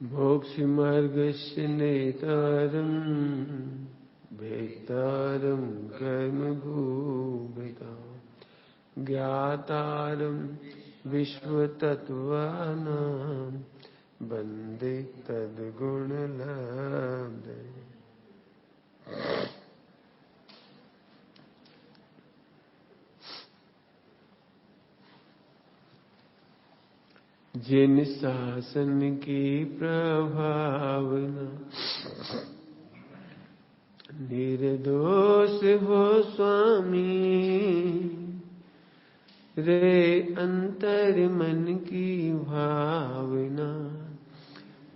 मोक्षमार्गस्य नेतारं भेक्तारं कर्मभूमिता ज्ञातारं विश्वतत्त्वानां वन्दे तद्गुणलब्धये। जिन शासन की प्रभावना निर्दोष हो स्वामी, रे अंतर मन की भावना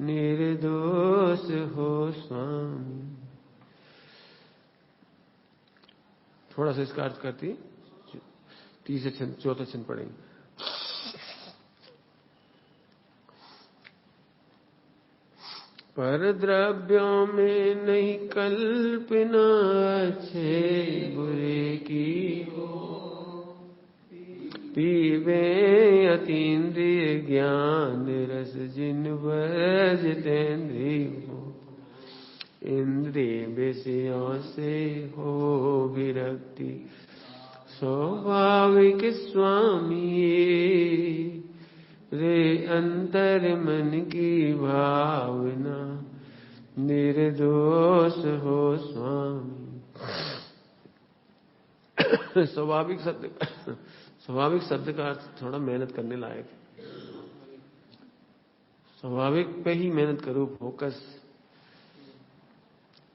निर्दोष हो स्वामी। थोड़ा सा इसका अर्थ करती, तीसरे छंद चौथा छंद पढ़ेंगे। पर द्रव्यों में नहीं कल्पना, अच्छे बुरे की पीवे अतीन्द्रिय ज्ञान रस जिन वर्जितेन्द्रिय हो। इंद्रिय विषयों से हो विरक्ति स्वाभाविक स्वामी, रे अंतर मन की भावना निर्दोष हो स्वामी। स्वाभाविक शब्द का अर्थ थोड़ा मेहनत करने लायक है। स्वाभाविक पे ही मेहनत करो, फोकस।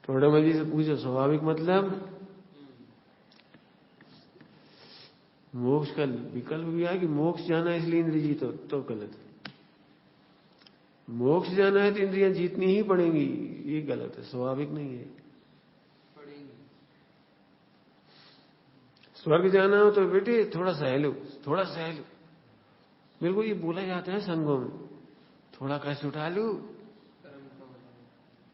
थोड़ा मजी से पूछो स्वाभाविक मतलब मोक्ष का विकल्प भी है कि मोक्ष जाना है इसलिए इंद्रिय जीतो, तो गलत है। मोक्ष जाना है तो इंद्रियां जीतनी ही पड़ेंगी, ये गलत है, स्वाभाविक नहीं है। स्वर्ग जाना हो तो बेटे थोड़ा सहलो, थोड़ा सहलो। मेरे को ये बोला जाता है संघों में, थोड़ा कष्ट उठा लो।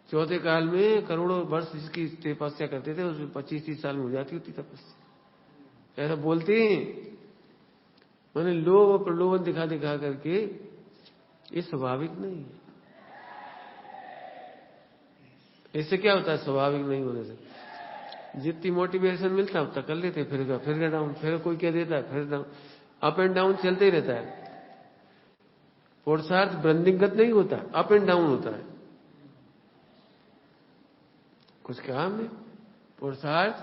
चौथे काल में करोड़ों वर्ष जिसकी तपस्या करते थे उसमें 25-30 साल में हो जाती होती तपस्या, ऐसा बोलते हैं। मैंने लोभ और प्रलोभन दिखा दिखा करके, ये स्वाभाविक नहीं है। इससे क्या होता है स्वाभाविक नहीं होने से? जितनी मोटिवेशन मिलता है उतना कर लेते, फिर डाउन, फिर कोई क्या देता है, फिर डाउन, अप एंड डाउन चलते ही रहता है। पुरुषार्थ वृद्धिगत नहीं होता, अप एंड डाउन होता है। कुछ कहा हमने? पुरुषार्थ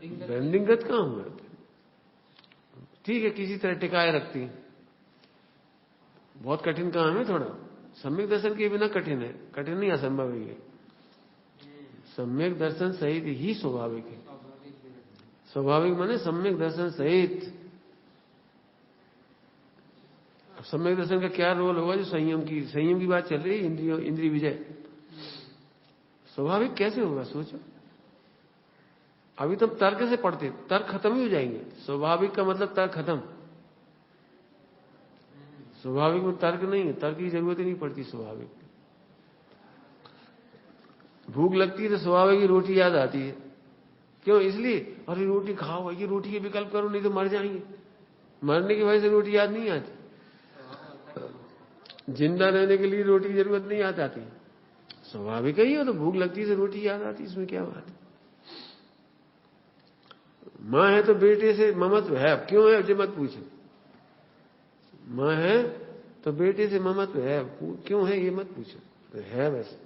वृद्धिगत कहां हुआ? ठीक है, किसी तरह टिकाए रखती है। बहुत कठिन काम है थोड़ा, सम्यक दर्शन के बिना कठिन है, कठिन नहीं असंभव है। सम्यक दर्शन सहित ही स्वाभाविक है। स्वाभाविक माने सम्यक दर्शन सहित। अब सम्यक दर्शन का क्या रोल होगा? जो संयम की बात चल रही है, इंद्रिय विजय। स्वाभाविक कैसे होगा सोचो। अभी तो तर्क से पढ़ते, तर्क खत्म ही हो जाएंगे। स्वाभाविक का मतलब तर्क खत्म। स्वाभाविक में तर्क नहीं है, तर्क की जरूरत ही नहीं पड़ती। स्वाभाविक भूख लगती है तो स्वाभाविक ही रोटी याद आती है। क्यों? इसलिए अरे रोटी खाओ, ये रोटी के विकल्प करो नहीं तो मर जाएंगे। मरने की वजह से रोटी याद नहीं आती। जिंदा रहने के लिए रोटी की जरूरत नहीं याद आती। स्वाभाविक ही हो तो भूख लगती है तो रोटी याद आती, इसमें क्या बात है? माँ है तो बेटे से ममत्व है। अब क्यों है ये मत पूछो। माँ है तो बेटे से ममत्व है, क्यों है ये मत पूछो, तो है बस।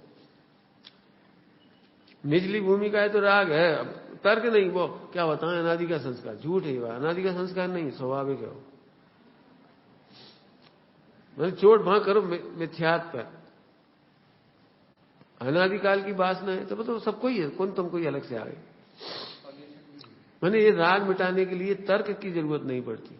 निचली भूमिका है तो राग है। अब तर्क नहीं, वो क्या बताएं, अनादि का संस्कार। झूठ है, वह अनादि का संस्कार नहीं, स्वाभाविक है। मैंने चोट भाग करो मिथ्यात पर, अनादिकाल की वासना है तो मतलब सबको ही है, कौन तुमको ही अलग से आ गई। मैंने ये राग मिटाने के लिए तर्क की जरूरत नहीं पड़ती।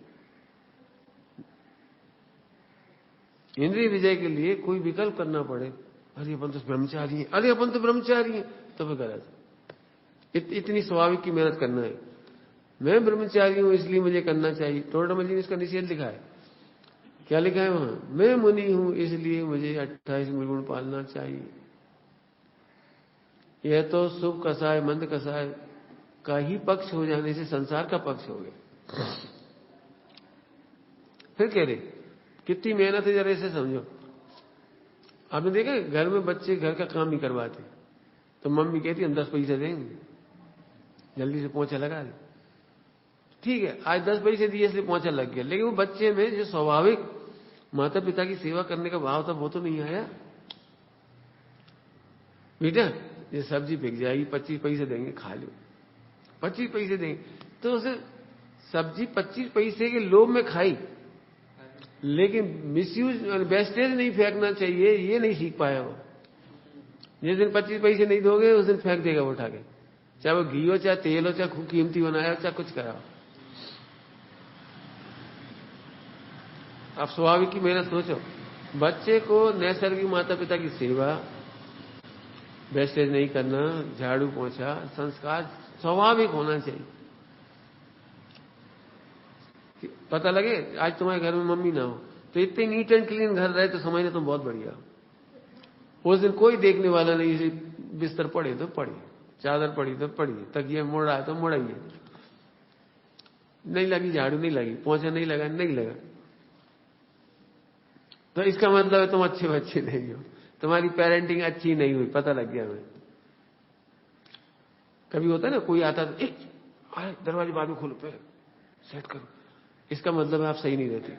इंद्रिय विजय के लिए कोई विकल्प करना पड़े, अरे अपन तो ब्रह्मचारी हैं, अरे अपन तो ब्रह्मचारी हैं, तो फिर गलत। इतनी स्वाभाविक की मेहनत करना है। मैं ब्रह्मचारी हूं इसलिए मुझे करना चाहिए। टोडामल जी ने इसका निषेध लिखा है। क्या लिखा है वहां? मैं मुनि हूं इसलिए मुझे 28 गुण पालना चाहिए। यह तो शुभ कसाय मंद कसाय का ही पक्ष हो जाने से संसार का पक्ष हो गया। फिर कह रहे कितनी मेहनत है, जरा इसे समझो। आपने देखा घर में बच्चे घर का काम नहीं करवाते तो मम्मी कहती हम 10 पैसे देंगे, जल्दी से पोंछा लगा दे। ठीक है, आज 10 पैसे दिए इसलिए पोंछा लग गया, लेकिन वो बच्चे में जो स्वाभाविक माता पिता की सेवा करने का भाव था वो तो नहीं आया। बेटा ये सब्जी बिक जाएगी, 25 पैसे देंगे, खा लो, 25 पैसे देंगे, तो उसे सब्जी 25 पैसे के लोभ में खाई, लेकिन मिसयूज वेस्टेज नहीं फेंकना चाहिए ये नहीं सीख पाया वो। जिस दिन 25 पैसे नहीं दोगे उस दिन फेंक देगा वो उठा के, चाहे वो घी हो, चाहे तेल हो, चाहे खूब कीमती बनाया हो, चाहे कुछ करा। आप स्वाभाविक की मेहनत सोचो, बच्चे को नैसर्गिक माता पिता की सेवा, वेस्टेज नहीं करना, झाड़ू पोंछा, संस्कार स्वाभाविक होना चाहिए। पता लगे आज तुम्हारे घर में मम्मी ना हो तो इतने नीट एंड क्लीन घर रहे तो समझना तुम बहुत बढ़िया। उस दिन कोई देखने वाला नहीं, बिस्तर पड़े तो पड़े, चादर पड़ी तो पड़ी, तकिया मुड़ रहा है तो मुड़ाइए, नहीं लगी झाड़ू नहीं लगी, पोंछा नहीं लगा नहीं लगा, तो इसका मतलब है तुम अच्छे बच्चे नहीं हो, तुम्हारी पेरेंटिंग अच्छी नहीं हुई, पता लग गया हमें। कभी होता है ना कोई आता तो दरवाजे बाद में खोलो, पहले सेट करो, इसका मतलब है आप सही नहीं रहते,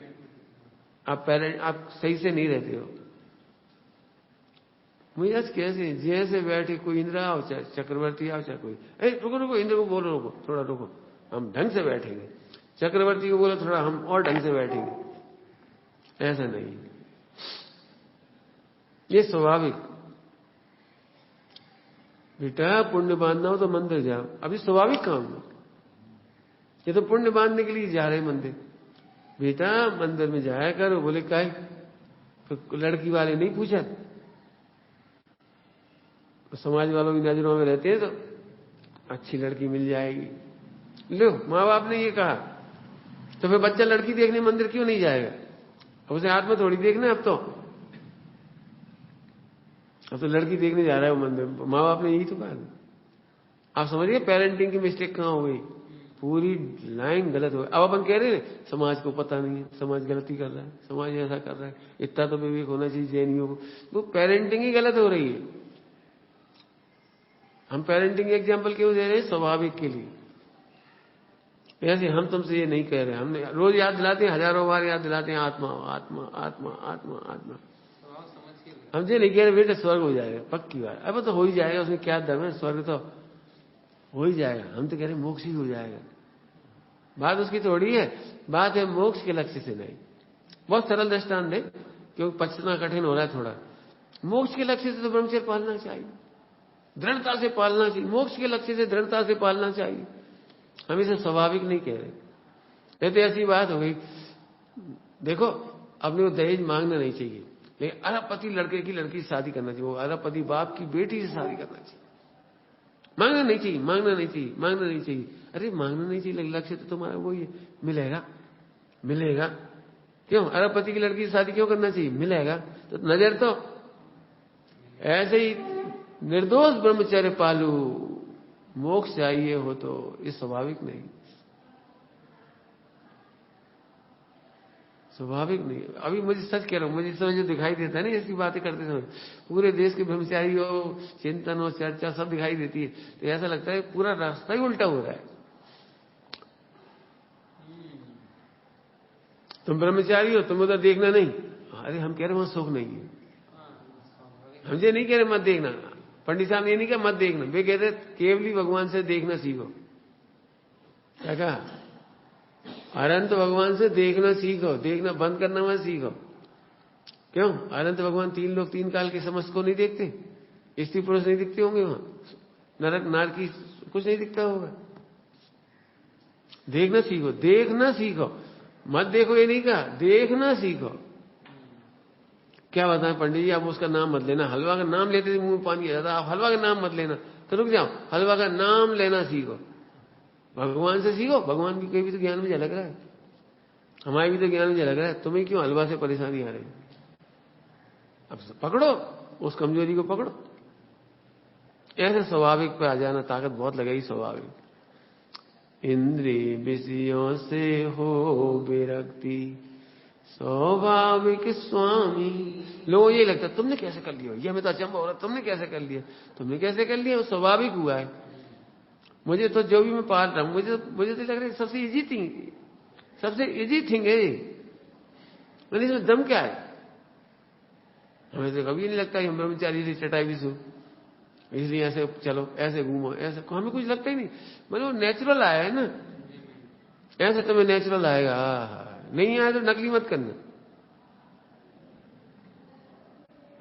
आप सही से नहीं रहते हो। मुझे आज कैसे जैसे बैठे, कोई इंद्र आओ चाहे चक्रवर्ती आओ चाहे कोई, रुको रुको, इंद्र को बोलो रुको, थोड़ा रुको, हम ढंग से बैठेंगे, चक्रवर्ती को बोलो थोड़ा हम और ढंग से बैठेंगे, ऐसा नहीं, ये स्वाभाविक। बेटा पुण्य बांधना हो तो मंदिर जाओ, अभी स्वाभाविक काम है, ये तो पुण्य बांधने के लिए जा रहे मंदिर। बेटा मंदिर में जाया करो, बोले काहे, तो लड़की वाले नहीं पूछा, तो समाज वालों की नजरों में रहते हैं तो अच्छी लड़की मिल जाएगी, लो माँ बाप ने ये कहा, तो फिर बच्चा लड़की देखने मंदिर क्यों नहीं जाएगा? अब उसे हाथ में थोड़ी देखना है, अब तो लड़की देखने जा रहा है वो मंदिर, माँ बाप ने यही तो कहा। आप समझिए पेरेंटिंग की मिस्टेक कहाँ हो गई, पूरी लाइन गलत हो गई। अब अपन कह रहे हैं समाज को पता नहीं है, समाज गलती कर रहा है, समाज ऐसा कर रहा है, इतना तो विवेक होना चाहिए जैनियों को, वो पेरेंटिंग ही गलत हो रही है। हम पेरेंटिंग एग्जाम्पल क्यों दे रहे हैं? स्वाभाविक के लिए। ऐसे हम तुमसे ये नहीं कह रहे, हमने रोज याद दिलाते हैं, हजारों बार याद दिलाते हैं, आत्मा आत्मा आत्मा आत्मा आत्मा। हम ये नहीं कह रहे बेटे स्वर्ग हो जाएगा, पक्की बात, अब तो हो ही जाएगा, उसमें क्या दम है, स्वर्ग तो हो ही जाएगा। हम तो कह रहे मोक्ष ही हो जाएगा, बात उसकी थोड़ी है, बात है मोक्ष के लक्ष्य से नहीं। बहुत सरल दृष्टांत है क्योंकि पचना कठिन हो रहा है थोड़ा। मोक्ष के लक्ष्य से तो ब्रह्मचर्य पालना चाहिए, दृढ़ता से पालना चाहिए, मोक्ष के लक्ष्य से दृढ़ता से पालना चाहिए। हम इसे स्वाभाविक नहीं कह रहे, नहीं तो ऐसी बात हो गई। देखो अपने को दहेज मांगना नहीं चाहिए, लेकिन अरबपति लड़के की लड़की से शादी करना चाहिए, वो अरबपति बाप की बेटी से शादी करना चाहिए। मांगना नहीं चाहिए, मांगना नहीं चाहिए, मांगना नहीं चाहिए। अरे मांगना नहीं चाहिए, लक्ष्य तो तुम्हारा वही है, मिलेगा मिलेगा। क्यों अरबपति की लड़की से शादी क्यों करना चाहिए? मिलेगा। तो नजर तो ऐसे ही निर्दोष ब्रह्मचर्य पालू, मोक्ष चाहिए हो तो ये स्वाभाविक नहीं, स्वाभाविक नहीं। अभी मुझे सच कह रहा हूं, मुझे समझ जो दिखाई देता है ना ऐसी बातें करते समय, पूरे देश के ब्रह्मचारी हो, चिंतन हो, चर्चा सब दिखाई देती है, तो ऐसा लगता है पूरा रास्ता ही उल्टा हो रहा है। तुम ब्रह्मचारी हो, तुम्हें तो देखना नहीं, अरे हम कह रहे वहां सुख नहीं है, हम ये नहीं कह रहे मत देखना, पंडित साहब ने ये नहीं कहा मत देखना, वे कहते केवली भगवान से देखना सीखो। क्या कहा? अनंत भगवान से देखना सीखो, देखना बंद करना मत सीखो। क्यों? अनंत भगवान तीन लोग तीन काल के समस्त को नहीं देखते, स्त्री पुरुष नहीं दिखते होंगे वहां, नरक नार की कुछ नहीं दिखता होगा। देखना सीखो, देखना सीखो, मत देखो ये नहीं कहा, देखना सीखो। क्या बताएं पंडित जी, आप उसका नाम मत लेना, हलवा का नाम लेते थे मुंह में पानी आ जाता, आप हलवा का नाम मत लेना, तो रुक जाओ, हलवा का नाम लेना सीखो, भगवान से सीखो। भगवान की कोई भी तो ज्ञान में झलक रहा है, हमारे भी तो ज्ञान में झलक रहा है, तुम्हें क्यों हलवा से परेशानी आ रही? अब पकड़ो उस कमजोरी को, पकड़ो। ऐसे स्वाभाविक पे आ जाना, ताकत बहुत लगेगी स्वाभाविक। इंद्रिय विषयों से हो विरक्ति, स्वाभाविक स्वामी। लोगों ये लगता तुमने कैसे कर लिया, ये हमें तो अचंभा हो रहा, तुमने कैसे कर लिया। तुमने कैसे कर लिया, वो स्वाभाविक हुआ है। मुझे तो जो भी मैं पाल रहा हूं, मुझे तो लग रहा है सबसे इजी थिंग है ये। मैंने इसमें दम क्या है। हमें तो कभी नहीं लगता हम ब्रह्मचारी से चटाई भी सो, इसलिए ऐसे चलो, ऐसे घूमो, ऐसे हमें कुछ लगता ही नहीं। मतलब नेचुरल आया है ना, ऐसे तुम्हें नेचुरल आएगा। नहीं आया तो नकली मत करना।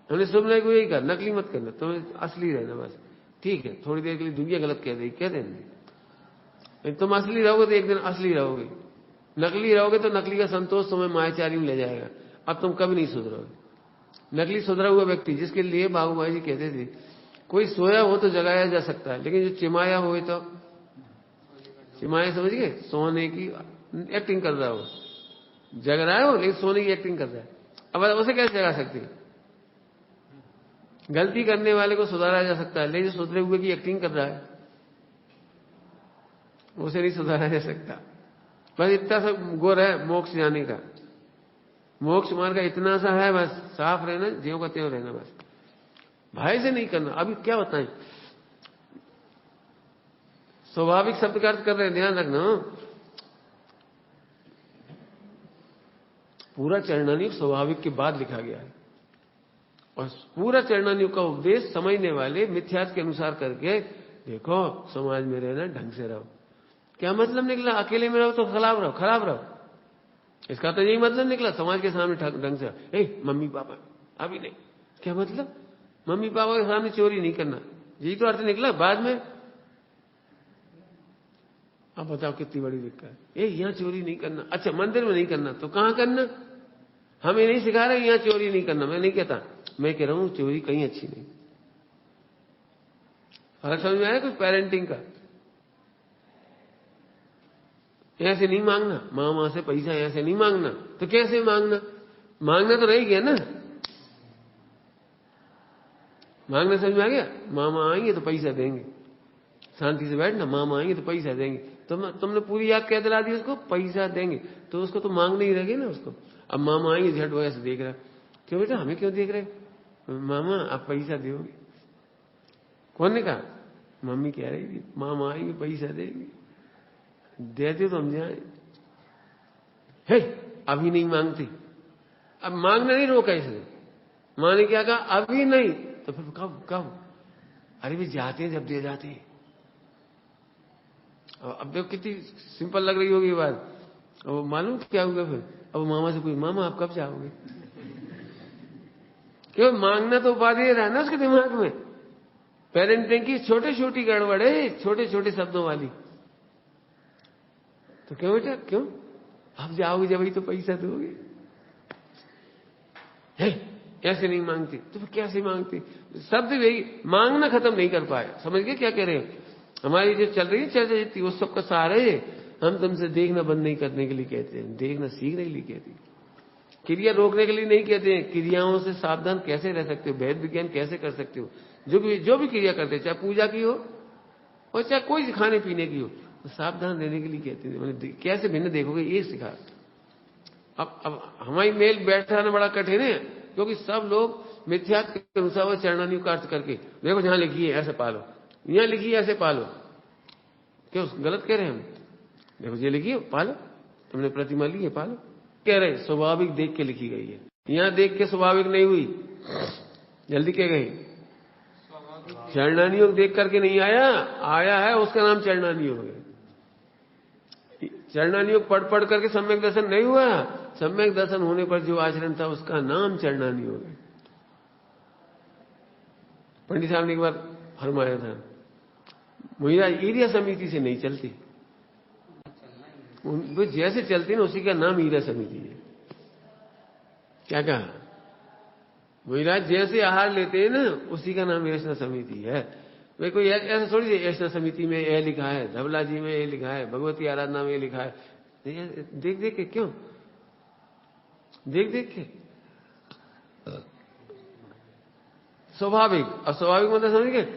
हमने सुनने को यही कहा, नकली मत करना, तुम्हें असली रहना बस। ठीक है, थोड़ी देर के लिए दुनिया गलत कह देगी, तुम असली रहोगे तो एक दिन असली रहोगे, नकली रहोगे तो नकली का संतोष तुम्हें मायाचारी में ले जाएगा। अब तुम कभी नहीं सुधरोगे। नकली सुधरा हुआ व्यक्ति, जिसके लिए बाबूभाई जी कहते थे कोई सोया हो तो जगाया जा सकता है, लेकिन जो चिमाया हो तो चिमाया समझ गए, सोने की एक्टिंग कर रहा हो, जग रहा है हो लेकिन सोने की एक्टिंग कर रहा है। अब उसे कैसे जगा सकते हैं। गलती करने वाले को सुधारा जा सकता है, लेकिन जो सुधरे हुए की एक्टिंग कर रहा है उसे नहीं सुधारा जा सकता। बस इतना सा गुर है मोक्ष जाने का, मोक्ष मार्ग का इतना सा है, बस साफ रहना, ज्यों का त्यों रहना, बस भाई से नहीं करना। अभी क्या बताएं, स्वाभाविक शब्द का अर्थ कर रहे हैं, ध्यान रखना। पूरा चरणानुयोग स्वाभाविक के बाद लिखा गया है, और पूरा चरणानुयोग का उपदेश समझने वाले मिथ्यार्थ के अनुसार करके देखो, समाज में रहना, ढंग से रहो। क्या मतलब निकला, अकेले में रहो तो खराब रहो, इसका तो यही मतलब निकला। समाज के सामने ढंग से, ए मम्मी पापा अभी नहीं, क्या मतलब मम्मी पापा के सामने चोरी नहीं करना, यही तो अर्थ निकला। बाद में अब बताओ कितनी बड़ी दिक्कत है। ए यहां चोरी नहीं करना, अच्छा मंदिर में नहीं करना तो कहां करना। हमें नहीं सिखा रहे यहां चोरी नहीं करना, मैं नहीं कहता, मैं कह रहा हूं चोरी कहीं अच्छी नहीं। फर्क समझ में आया कुछ पेरेंटिंग का। ऐसे नहीं मांगना, मां से पैसा ऐसे नहीं मांगना, तो कैसे मांगना, मांगना तो रह गया ना। मांगना समझ में आ गया, मामा आएंगे तो पैसा देंगे, शांति से बैठना, मामा आएंगे तो पैसा देंगे। तुमने पूरी याद क्या दिला दी उसको, पैसा देंगे, तो उसको तो मांगने ही रहेगी ना उसको। अब मामा आएंगे, झट वो ऐसे देख रहा, क्यों बेटा हमें क्यों देख रहे, मामा आप पैसा दोगे। कौन ने कहा, मम्मी कह रही थी मामा आएंगे पैसा देंगे, देते तो हम जाए। हे अभी नहीं मांगते, अब मांगना नहीं रोका इसने, माँ ने क्या कहा अभी नहीं, तो फिर कब अरे भी जाते हैं जब दे जाते हैं। अब देखो कितनी सिंपल लग रही होगी ये बात। अब मालूम क्या होगा फिर, अब मामा से पूछ, मामा आप कब जाओगे। क्यों, मांगना तो उपाधि रहा ना उसके दिमाग में। पेरेंटिंग की छोटी छोटी गड़बड़ है, छोटे छोटे शब्दों वाली। तो क्यों बेटा क्यों, आप जाओगे जब ही तो पैसा दोगे। ऐसे नहीं मांगते तो फिर कैसे मांगते, शब्द यही मांगना खत्म नहीं कर पाए। समझ गए क्या कह रहे हैं। हमारी जो चल रही है चर्चा जितनी, उस सबका सारा है हम तुमसे देखना बंद नहीं करने के लिए कहते हैं, देखना सीखने के लिए कहते हैं, क्रिया रोकने के लिए नहीं कहते हैं। क्रियाओं से सावधान कैसे रह सकते हो, भेद विज्ञान कैसे कर सकते हो। जो भी क्रिया करते, चाहे पूजा की हो और चाहे कोई खाने पीने की हो, तो सावधान रहने के लिए कहते हैं। मैंने कैसे भिन्न देखोगे ये सिखा। अब हमारी मेल बैठाना बड़ा कठिन है, क्योंकि सब लोग मिथ्यात्व के अनुसार वो चरणानुयोग का अर्थ करके, देखो जहां लिखी है ऐसे पालो, यहां लिखी है ऐसे पालो, क्यों गलत कह रहे हैं हम। देखो ये लिखी है पालो, तुमने प्रतिमा ली है पालो, कह रहे स्वाभाविक देख के लिखी गई है, यहां देख के स्वाभाविक नहीं हुई, जल्दी कह गई। चरणानुयोग देख करके नहीं आया है, उसका नाम चरणानुयोग है। चरणानुयोग पढ़ करके सम्यक दर्शन नहीं हुआ, सम्यक दर्शन होने पर जो आचरण था उसका नाम चरणानुयोग है। पंडित साहब ने एक बार फरमाया था, मुझे ईर्या समिति से नहीं चलती, वो जैसे चलती ना उसी का नाम ईर्या समिति है। क्या कहा, मुझराज जैसे आहार लेते हैं ना उसी का नाम ऐसा समिति है। वे कोई ऐसा थोड़ी सी ऐसा समिति में ये लिखा है, धवला जी में ये लिखा है, भगवती आराधना में ये लिखा है, देख देख के क्यों, देख देख के स्वाभाविक। अस्वाभाविक मतलब समझ गए।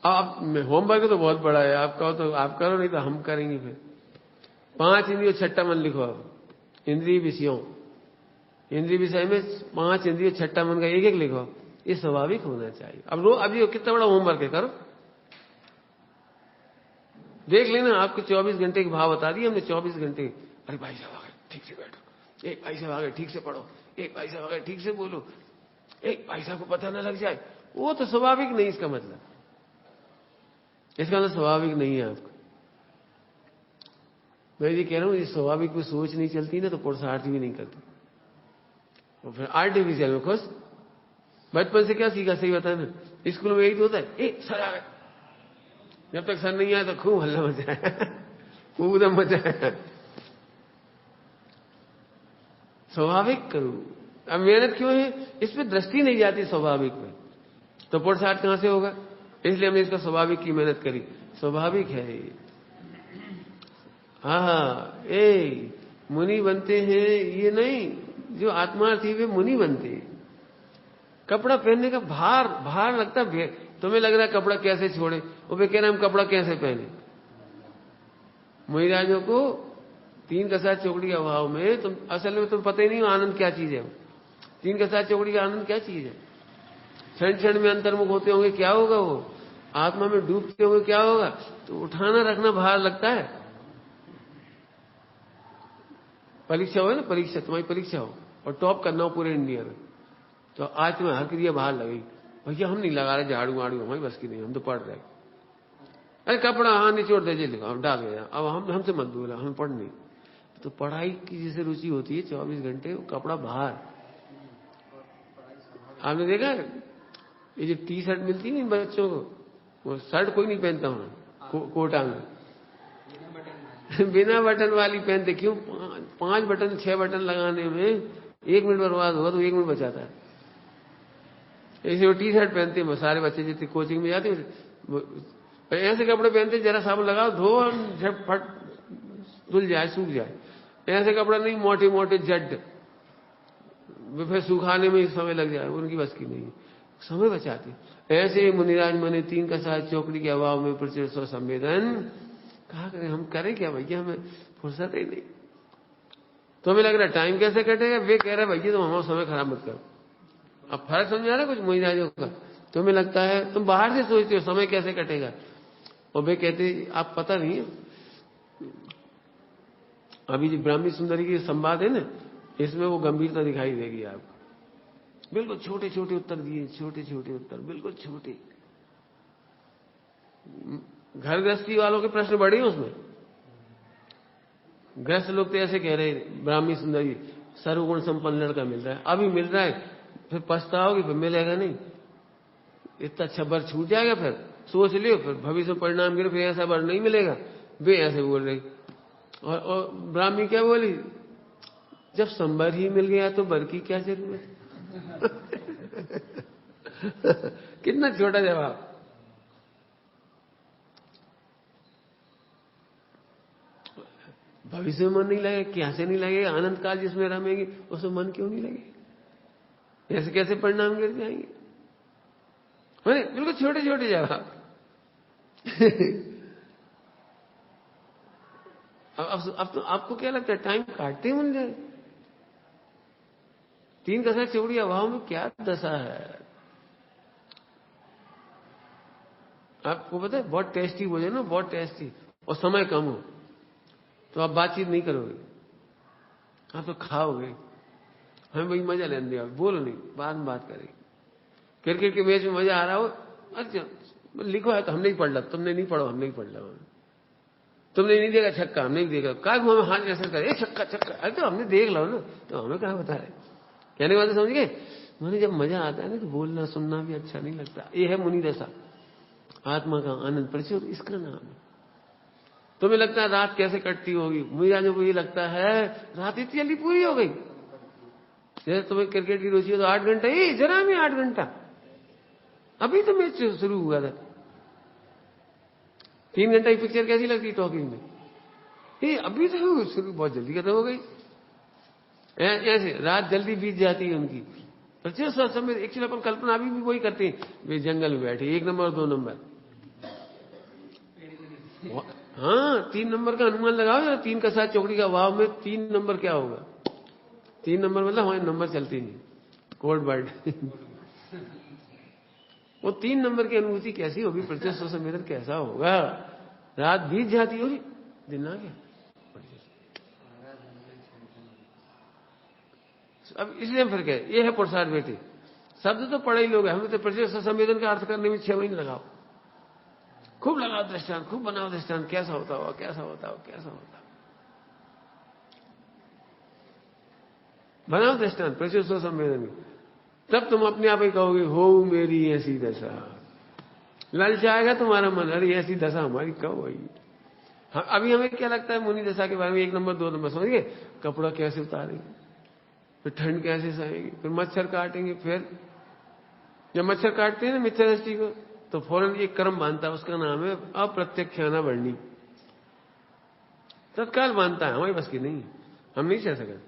अब होमवर्क तो बहुत बड़ा है, आप कहो तो आप करो, नहीं तो हम करेंगे। फिर 5 इंद्रियों छठा मन लिखो। अब इंद्रिय विषयों, इंद्रिय विषय में 5 इंद्रिय, छठा मन का एक एक लिखो। ये स्वाभाविक होना चाहिए। अब ये कितना बड़ा होमवर्क है, करो देख लेना। आपको 24 घंटे के भाव बता दिए हमने, 24 घंटे। अरे भाई साहब आ गए, ठीक से बैठो। एक भाई साहब आ गए, ठीक से पढ़ो। एक भाई साहब आ गए, ठीक से बोलो। एक भाई साहब को पता ना लग जाए, वो तो स्वाभाविक नहीं। इसका मतलब स्वाभाविक नहीं है आपका। मैं ये कह रहा हूं, ये स्वाभाविक में सोच नहीं चलती ना, तो पुरुषार्थ भी नहीं करती। और फिर आर्टिफिशियल में खुश। बचपन से क्या सीखा, सही बता ना, स्कूल में यही तो होता है, ए सर आ गए। जब तक सर नहीं आया तो खूब हल्ला मचाया, खूब दम मचाया। स्वाभाविक करो। अब मेहनत क्यों है, इस पर दृष्टि नहीं जाती स्वाभाविक में, तो पुरुषार्थ कहां से होगा। इसलिए हमने इसका स्वाभाविक की मेहनत करी। स्वाभाविक है। हाँ, मुनि बनते हैं ये नहीं, जो आत्मार्थी वे मुनि बनते हैं। कपड़ा पहनने का भार लगता है। तुम्हें लग रहा है कपड़ा कैसे छोड़े, वो वे कह रहे हम कपड़ा कैसे पहने। मुनिराजों को 3 कसा चौकड़ी के अभाव में तुम असल में तुम पता ही नहीं हो आनंद क्या चीज है। 3 कसा चौकड़ी का आनंद क्या चीज है। क्षण क्षण में अंतर्मुख होते होंगे, क्या होगा वो, आत्मा में डूबते होंगे, क्या होगा। तो उठाना रखना भार लगता है। परीक्षा हो ना, परीक्षा, तुम्हारी परीक्षा हो और टॉप करना हो पूरे इंडिया में, तो आज तुम्हें हर क्रिया बाहर लगेगी। भैया हम नहीं लगा रहे झाड़ू वाड़ू, हमारी बस की नहीं, हम तो पढ़ रहे। अरे कपड़ा हाँ निचोड़ दे, लिखो हम डाल गया, अब हमसे मत बोला, हमें पढ़ नहीं। तो पढ़ाई की जैसे रुचि होती है 24 घंटे, वो कपड़ा बाहर। आपने देखा ये जो टी शर्ट मिलती है इन बच्चों को, वो शर्ट कोई नहीं पहनता हूँ कोटा में, बिना बटन वाली पहनते। क्यों, 5 बटन 6 बटन लगाने में 1 मिनट बर्बाद होगा, तो 1 मिनट बचाता है। ऐसे वो टी शर्ट पहनते हैं सारे बच्चे जितने कोचिंग में जाते हैं। ऐसे कपड़े पहनते, जरा साबुन लगाओ, धो, झटफट धुल जाए, सूख जाए। ऐसे कपड़ा नहीं, मोटे मोटे जड, फिर सुखाने में समय लग जाए, उनकी बस की नहीं, समय बचाते। ऐसे मुनिराज मने 3 कसा चौकड़ी के अभाव में प्रचुर स्व संवेदन। कहा करें, हम करें क्या भैया, हमें फुर्सत ही नहीं। तो हमें लग रहा है टाइम कैसे कटेगा, वे कह रहे भैया तुम हमारा समय खराब मत करो। अब फर्क समझ आ रहा है कुछ मुनिराजों का। तुम्हें लगता है तुम बाहर से सोचते हो समय कैसे कटेगा, और वे कहते आप पता नहीं है। अभी जो ब्राह्मी सुंदरी की संवाद है ना, इसमें वो गंभीरता दिखाई देगी आपको। बिल्कुल छोटे छोटे उत्तर दिए, छोटे छोटे उत्तर, बिल्कुल छोटे। घर गृहस्थी वालों के प्रश्न बड़े हैं उसमें। गृहस्थ लोग तो ऐसे कह रहे हैं, ब्राह्मी सुंदरी सर्वगुण संपन्न लड़का मिल रहा है, अभी मिल रहा है, फिर पछताओगे, फिर मिलेगा नहीं, इतना अच्छा वर छूट जाएगा, फिर सोच लियो, फिर भविष्य में परिणाम गिरे, फिर ऐसा वर नहीं मिलेगा। वे ऐसे बोल रहे। और ब्राह्मी क्या बोली, जब संवर ही मिल गया तो वर की क्या जरूरत। कितना छोटा जवाब। भविष्य में मन नहीं लगेगा, क्या से नहीं लगेगा, आनंद काल जिसमें रमेंगे उसमें मन क्यों नहीं लगेगा, ऐसे कैसे परिणाम गिर जाएंगे। मैंने बिल्कुल छोटे छोटे जवाब। अब तो आपको क्या लगता है टाइम काटते मिल जाए। 3 कसा चौड़ी अभाव में क्या दशा है। आपको पता है बहुत टेस्टी भोजन हो, बहुत टेस्टी, और समय कम हो, तो आप बातचीत नहीं करोगे, आप तो खाओगे। हमें वही मजा लेने दिया, बोलो नहीं, बाद में बात करेंगे। क्रिकेट के मैच में मजा आ रहा हो, अच्छा लिखो है तो हम नहीं पढ़ रहा, तुमने नहीं पढ़ो, हम नहीं पढ़ रहा, तुमने नहीं देखा छक्का, हम नहीं देखा, काय को हमें हाथ ऐसा करे छक्का छक्का, अरे तो हमने देख लो ना, तो हमें कहाँ बता रहे। कहने वाले समझ गए। मुझे जब मजा आता है ना तो बोलना सुनना भी अच्छा नहीं लगता। ये है मुनि दशा, आत्मा का आनंद प्रचुर, इसका नाम है। तुम्हें लगता है रात कैसे कटती होगी, मुनिराजों को ये लगता है रात इतनी जल्दी पूरी हो गई। जैसे तुम्हें क्रिकेट की रुचि हो तो 8 घंटा, ये जरा में 8 घंटा, अभी तो मैच शुरू हुआ था। 3 घंटा की पिक्चर कैसी लगती टॉकिंग में, ये अभी तो शुरू बहुत जल्दी खत्म हो गई। ऐसे रात जल्दी बीत जाती है उनकी। प्रचुर समय एक्चुअली अपन कल्पना अभी भी वही करते हैं, वे जंगल में बैठे, 1 नंबर और 2 नंबर। हाँ 3 नंबर का अनुमान लगाओ, 3 का साथ चौकड़ी का भाव में 3 नंबर क्या होगा। 3 नंबर मतलब हमारे नंबर चलते नहीं, कोड वर्ड। वो 3 नंबर की अनुभूति कैसी होगी, प्रत्यक्ष संवेदन कैसा होगा? रात बीत जाती होगी, दिन आ गया। अब इसलिए फिर कहे ये है पुरुषार्थ बेटे। शब्द तो पढ़े ही लोग हैं, हमें तो प्रत्यक्ष संवेदन का अर्थ करने में 6 महीने लगाओ, खूब लगाओ दृष्टांत, खूब बनाओ दृष्टांत, कैसा होता होगा, कैसा होता होगा, कैसा होता। बनाओ दृष्टांत प्रत्यक्ष संवेदन में, तब तुम अपने आप ही कहोगे हो मेरी ऐसी दशा। ललचाएगा तुम्हारा मन, अरे ऐसी दशा हमारी कब हुई। अभी हमें क्या लगता है मुनि दशा के बारे में? 1 नंबर 2 नंबर समझ गए। कपड़ा कैसे उतारेंगे, फिर ठंड कैसे सहेंगे, फिर मच्छर काटेंगे, फिर जब मच्छर काटते हैं ना मिथ्या दृष्टि को, तो फौरन एक कर्म बांधता है, उसका नाम है अप्रत्यक्षाना वर्णी। तत्काल बांधता है, हमारी बस की नहीं, हम नहीं सह सकते,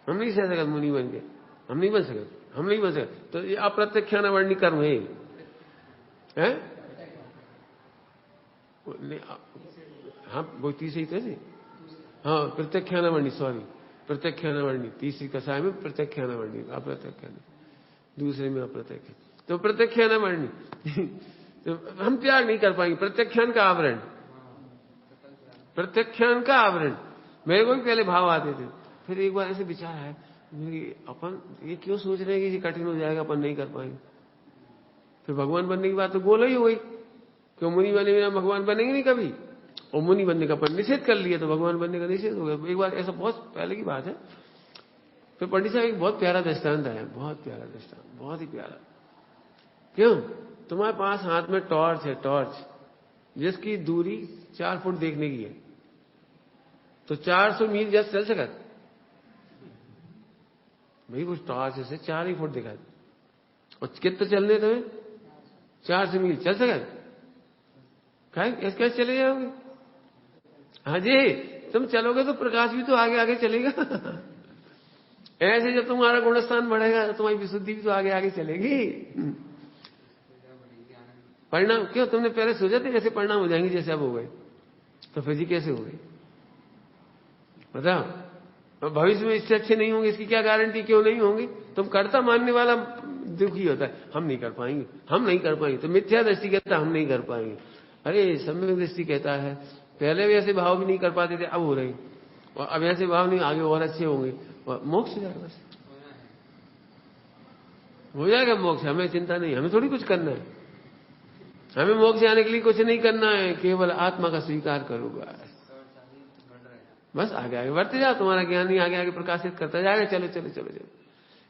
हम नहीं सह सकते मुनि बन के, हम नहीं बन सकते, हम नहीं बन सकते। तो ये अप्रत्यक्षाना वर्णी कर्म है, हैं? हाँ वो तीसरी थे जी, हाँ प्रत्यक्षाना वर्णी, सॉरी प्रत्यक्षाना वर्णी, तीसरी कसाय में प्रत्यक्षाना वर्णी, अप्रत्यक्षाना, दूसरे में अप्रत्यक्ष। तो प्रत्यक्षाना वर्णी तो हम त्याग नहीं कर पाएंगे प्रत्यक्षान का आवरण, प्रत्यक्षान का आवरण। मेरे को भी पहले भाव आते थे, फिर एक बार ऐसे विचार है अपन ये क्यों सोच रहे हैं कि ये कठिन हो जाएगा, अपन नहीं कर पाएंगे। फिर भगवान बनने की बात तो गोला ही हो गई, क्यों मुनि बने बिना भगवान बनेंगे नहीं कभी, और मुनि बनने का अपन निषेध कर लिया तो भगवान बनने का निषेध हो गया। एक बार ऐसा बहुत पहले की बात है। फिर पंडित साहब एक बहुत प्यारा दृष्टांत आया, बहुत प्यारा दृष्टांत, बहुत ही प्यारा। क्यों? तुम्हारे पास हाथ में टॉर्च है, टॉर्च जिसकी दूरी 4 फुट देखने की है, तो 400 मील जैसे चल सका भाई, कुछ टॉर्च से 4 ही फुट दिखा, और कितने चलने तुम्हें 400 मील चल सका? कैसे चले जाओगे? हाँ जी, तुम चलोगे तो प्रकाश भी तो आगे आगे चलेगा। ऐसे जब तुम्हारा गुणस्थान बढ़ेगा तो तुम्हारी विशुद्धि भी तो आगे आगे चलेगी। परिणाम क्यों तुमने पहले सोचा थे कैसे परिणाम हो जाएंगे, जैसे अब हो गए, तो फिर जी कैसे हो गए बताओ? भविष्य में इससे अच्छे नहीं होंगे, इसकी क्या गारंटी? क्यों नहीं होंगे? तुम कर्ता मानने वाला दुखी होता है, हम नहीं कर पाएंगे, हम नहीं कर पाएंगे। तो मिथ्या दृष्टि कहता है हम नहीं कर पाएंगे। अरे सम्यक दृष्टि कहता है पहले भी ऐसे भाव भी नहीं कर पाते थे, अब हो रहे, और अब ऐसे भाव नहीं, आगे और अच्छे होंगे, और मोक्ष हो जाएगा, बस हो जाएगा मोक्ष। हमें चिंता नहीं, हमें थोड़ी कुछ करना है, हमें मोक्ष आने के लिए कुछ नहीं करना है, केवल आत्मा का स्वीकार करूंगा, बस आगे आगे बढ़ते जाओ, तुम्हारा ज्ञान ही आगे आगे प्रकाशित करता जाएगा। चलो चलो चलो चलो।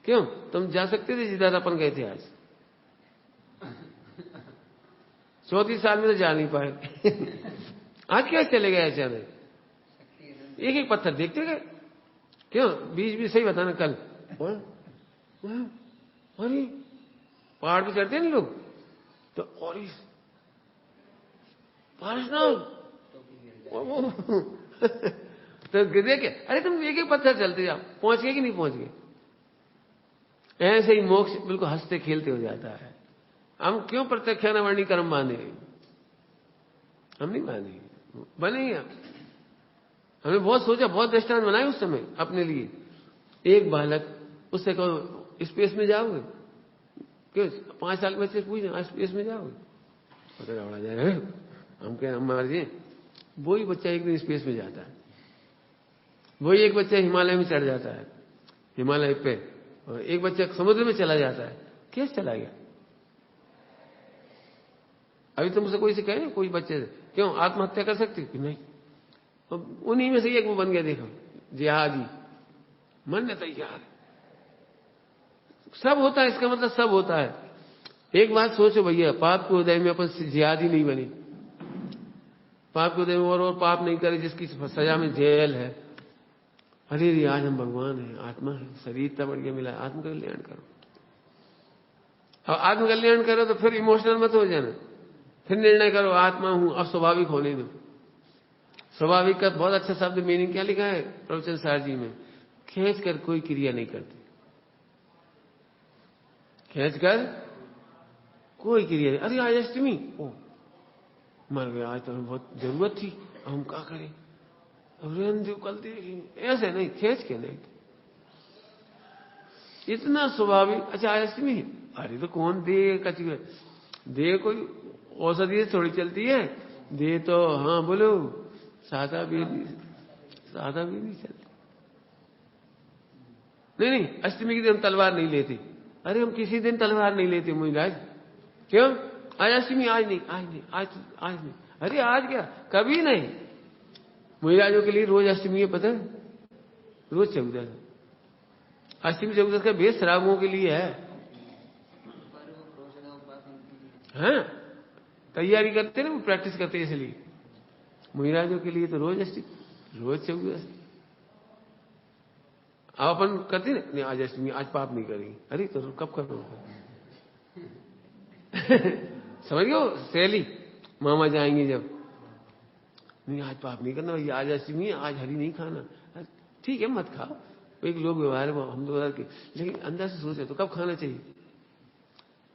क्यों? तुम जा सकते थे जिधर अपन गए थे आज, 34 साल में तो जा नहीं पाए। आज क्या चले गए अचानक? एक एक पत्थर देखते गए। क्यों? बीच भी सही बताना कल, अरे पहाड़ पे चढ़ते हैं ना लोग, तो और तो देखे, अरे तुम एक एक पत्थर चलते जाओ, पहुंच गए कि नहीं पहुंच गए? ऐसे ही मोक्ष बिल्कुल हंसते खेलते हो जाता है। हम क्यों प्रत्यक्षाना वर्णी कर्म बांधे? हम नहीं बांधे, बनेंगे हम। हमने बहुत सोचा, बहुत दृष्टांत बनाए उस समय अपने लिए। एक बालक, उससे कहो स्पेस में जाओगे? क्यों 5 साल के बच्चे पूछे स्पेस में जाओगे? पता उड़ा जाए, हम कह हम मर जाए। वही बच्चा एक दिन स्पेस में जाता है, वही एक बच्चा हिमालय में चढ़ जाता है, हिमालय पे, और एक बच्चा समुद्र में चला जाता है। कैसे चला गया? अभी तुमसे कोई से कहे, कोई बच्चे से क्यों आत्महत्या कर सकती कि नहीं? तो उन्हीं में से एक वो बन गया, देखो जिहादी, मन तैयार, सब होता है। इसका मतलब सब होता है। एक बात सोचो भैया, पाप के उदय में अपन जिहादी नहीं बने, पाप के उदय में और पाप नहीं करे जिसकी सजा में जेल है। अरे आज हम भगवान हैं, आत्मा है, शरीर इतना बढ़िया मिला है, आत्मकल्याण करो। अब आत्मकल्याण करो तो फिर इमोशनल मत हो जाना, फिर निर्णय करो आत्मा हूं, अब स्वाभाविक होने दो। स्वाभाविक का बहुत अच्छा शब्द मीनिंग क्या लिखा है प्रवचन सार जी में? खींच कर कोई क्रिया नहीं करती, खींच कर कोई क्रिया नहीं। अरे आज अष्टमी, ओ मर गया, आज तो हमें बहुत जरूरत थी, अब हम क्या करें, अब रेन दो कल देखेंगे, ऐसे नहीं, खींच के नहीं। इतना स्वाभाविक। अच्छा आज अष्टमी है, अरे तो कौन दे कचू है, दे कोई औषधि से थोड़ी चलती है, दे तो हाँ बोलो सादा भी नहीं चलती। नहीं अष्टमी के दिन हम तलवार नहीं लेते। अरे हम किसी दिन तलवार नहीं लेते मुझराज, क्यों? आज अष्टमी, आज नहीं। अरे आज क्या, कभी नहीं। मुझराजों के लिए रोज अष्टमी है, पता है, रोज चौदस। अष्टमी चौदस का भेद श्रावकों के लिए है। हाँ तैयारी करते ना, वो प्रैक्टिस करते इसलिए। मुझराजों के लिए तो रोज अष्टमी, रोज चौदस। अब अपन करते नहीं, आज अष्टमी, आज पाप नहीं करेंगे। अरे तो कब करोगे? समझ गए शैली? मामा जाएंगे जब, नहीं आज पाप नहीं करना, ये आज अष्टमी है, आज हरी नहीं खाना। ठीक है मत खाओ, एक लोग व्यवहार हम लोग के, लेकिन अंदर से सोचे तो कब खाना चाहिए?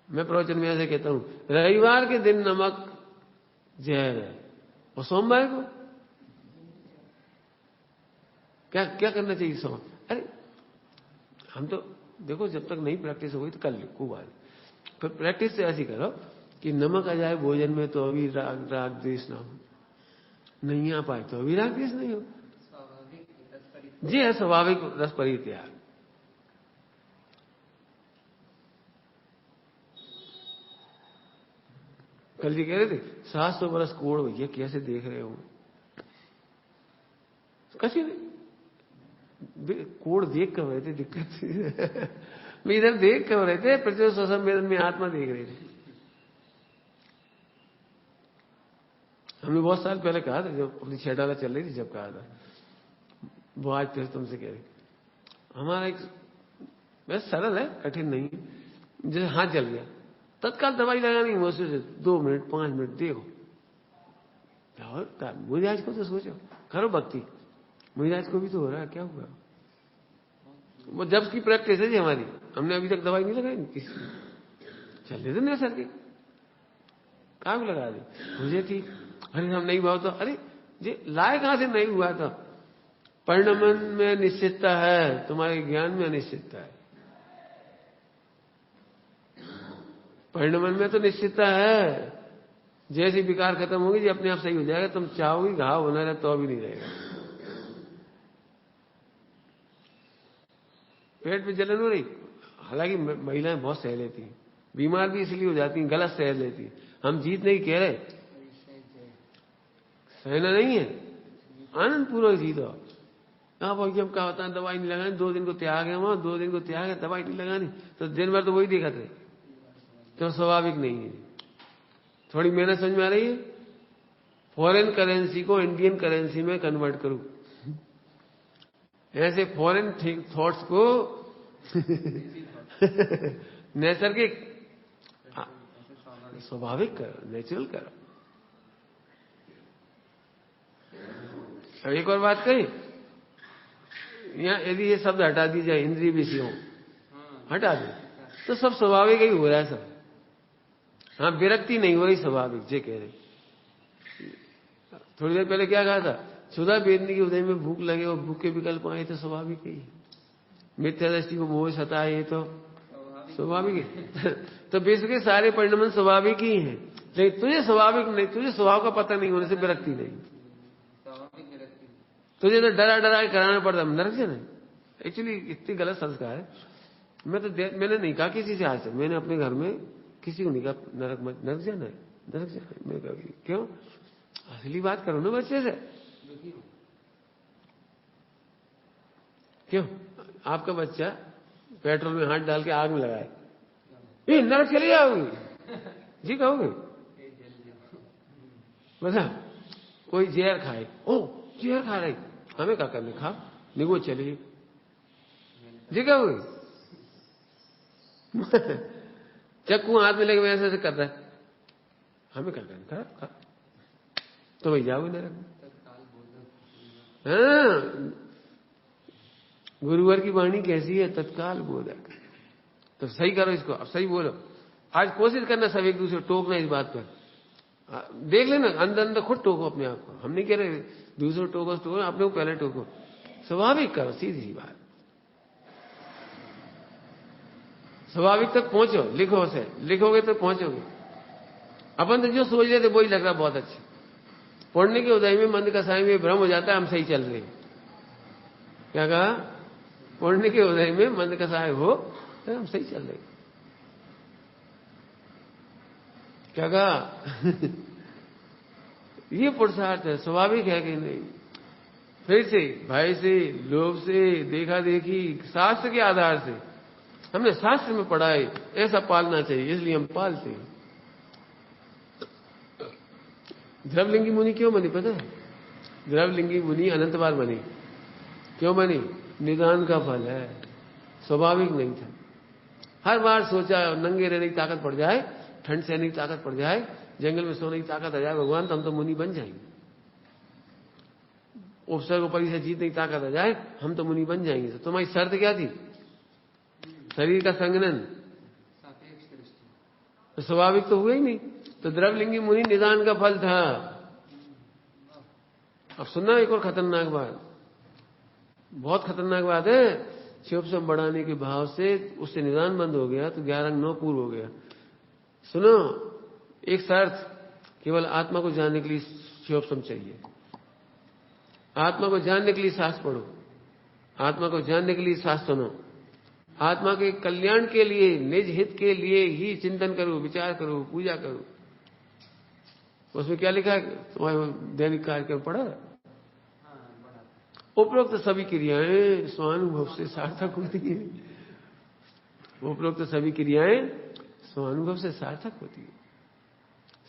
मैं प्रवचन में ऐसे कहता हूं, रविवार के दिन नमक जहर है, और सोमवार को क्या क्या करना चाहिए? सोमवार अरे हम तो देखो, जब तक नहीं प्रैक्टिस हो गई तो कर लो, खूब आज। फिर प्रैक्टिस से ऐसी करो कि नमक आ जाए भोजन में तो अभी राग द्वेष ना हो, नहीं आ पाए तो अभी राग द्वेष नहीं हो। जी है स्वाभाविक रस परित्याग। कल जी कह रहे थे 700 बरस कोड़ भैया, कैसे देख रहे हो? कसी नहीं, कोड़ देख कर रहे थे, दिक्कत मैं इधर देख कर रहे थे, प्रत्यक्ष संवेदन में आत्मा देख रहे थे। हमने बहुत साल पहले कहा था, जब अपनी छेडाला चल रही थी, जब कहा था वो, आज फिर तुमसे कह रहे। हमारा एक बस सरल है, कठिन नहीं है। जैसे हाथ जल गया, तत्काल दवाई लगानी, वो से 2 मिनट 5 मिनट देखो और मुझराज को तो सोचो, करो भक्ति। मुझराज को भी तो हो रहा है, क्या हुआ? वो जब की प्रैक्टिस है जी हमारी, हमने अभी तक दवाई नहीं लगाई किसी, चल रहे थे मेरे सर के काम लगा दी मुझे थी। अरे हम नहीं भाव तो, अरे जी लाए कहां से? नहीं हुआ था। परिणमन में निश्चितता है, तुम्हारे ज्ञान में अनिश्चितता है। परिणमन में तो निश्चितता है, जैसी विकार खत्म होगी जी अपने आप सही हो जाएगा। तुम चाहोगी घाव होना रहे तो भी नहीं रहेगा। पेट में जलन हो रही, हालांकि महिलाएं बहुत सह लेती हैं, बीमार भी इसलिए हो जाती हैं, गलत सह लेती। हम जीत नहीं कह रहे, सहना नहीं है, आनंद पूर्वक जीतो। हाँ भाई हम क्या होता है, दवाई नहीं लगानी, 2 दिन को त्याग है, वहां 2 दिन को त्याग है, दवाई नहीं लगानी, तो दिन भर तो वही देखा थे, तो स्वाभाविक नहीं है। थोड़ी मेहनत समझ में आ रही है? फॉरेन करेंसी को इंडियन करेंसी में कन्वर्ट करूं, ऐसे फॉरेन थॉट्स को नैसर्गिक स्वाभाविक करो, नेचुरल करो। अब एक और बात कही, यहाँ यदि ये शब्द हटा दी जाए, इंद्रिय विषयों हटा दे, तो सब स्वाभाविक ही हो रहा है सब। हाँ विरक्ति नहीं हो रही, स्वाभाविक जे कह रहे। थोड़ी देर पहले क्या कहा था, सुधा बेदनी के उदय में भूख लगे और भूख के विकल्प आए तो स्वाभाविक ही। मिथ्या दृष्टि को मोह सताए, ये तो स्वाभाविक है। तो बेसिकली सारे परिणमन स्वाभाविक ही हैं, लेकिन तुझे स्वाभाविक नहीं, तुझे स्वभाव का पता नहीं होने से विरक्ति नहीं, तुझे तो डरा डरा के कराना पड़ता है, नरक जाना है। एक्चुअली इतनी गलत संस्कार है। मैंने नहीं कहा किसी से, आज तक मैंने अपने घर में किसी को नहीं कहा नरक जाना है, नरक जाना है। मैं कहा क्यों? असली बात करो ना बच्चे से। क्यों? आपका बच्चा पेट्रोल में हाथ डाल के आग में लगाए, ये नरक चली जाओगी जी कहोगे? बता, कोई जहर खाए, ओ जहर खा रही, हमें क्या करने, खा निगो चली जी कहोगे? चक्कू हाथ में लेके वैसे ऐसे कर रहा है, हमें क्या करने, खा तो भाई जाओगे नरक। हाँ गुरुवर की वाणी कैसी है, तत्काल बोधक। तो सही करो इसको, अब सही बोलो। आज कोशिश करना सब एक दूसरे टोकना इस बात पर, देख लेना अंदर अंदर खुद टोको अपने आप को। हम नहीं कह रहे दूसरों टोको, अपने को पहले टोको, स्वाभाविक करो, सीधी सी बात। स्वाभाविक तक पहुंचो, लिखो उसे, लिखोगे तो पहुंचोगे। अपन तो जो सोच लेते वही लग रहा बहुत अच्छा। पढ़ने के उदय में मंद कसाई में भ्रम हो जाता है हम सही चल रहे हैं। क्या कहा? पढ़ने के उदय में मंद कसाय हो तो हम सही चल रहे हैं। क्या कहा? ये पुरुषार्थ है, स्वाभाविक है कि नहीं? फिर से भय से, लोभ से, देखा देखी, शास्त्र के आधार से हमने शास्त्र में पढ़ा है ऐसा पालना चाहिए, इसलिए हम पालते हैं। द्रवलिंगी मुनि क्यों बनी पता है? द्रवलिंगी मुनि अनंत बार बनी। क्यों बनी? निदान का फल है, स्वाभाविक नहीं था। हर बार सोचा नंगे रहने की ताकत पड़ जाए, ठंड सहने की ताकत पड़ जाए, जंगल में सोने की ताकत आ जाए भगवान तो हम तो मुनि बन जाएंगे। उपसर्ग ऊपर से जीतने की ताकत आ जाए हम तो मुनि बन जाएंगे। तो तुम्हारी शर्त क्या थी? शरीर का संगनन, तो स्वाभाविक तो हुआ ही नहीं। तो द्रवलिंगी मुनि निदान का फल था। अब सुनना एक और खतरनाक बात, बहुत खतरनाक बात है। शिव से बढ़ाने के भाव से उससे निदान बंद हो गया तो 11 अंग 9 पूर्व हो गया। सुनो, एक शर्त, केवल आत्मा को जानने के लिए शिवोपम चाहिए। आत्मा को जानने के लिए शास्त्र पढ़ो, आत्मा को जानने के लिए शास्त्र सुनो, आत्मा के कल्याण के लिए, निज हित के लिए ही चिंतन करो, विचार करो, पूजा करो। उसमें क्या लिखा है? तुम्हारे दैनिक कार्यक्रम पढ़ा? उपरोक्त सभी क्रियाएं स्वानुभव से सार्थक होती है। उपरोक्त सभी क्रियाएं स्वानुभव से सार्थक होती है।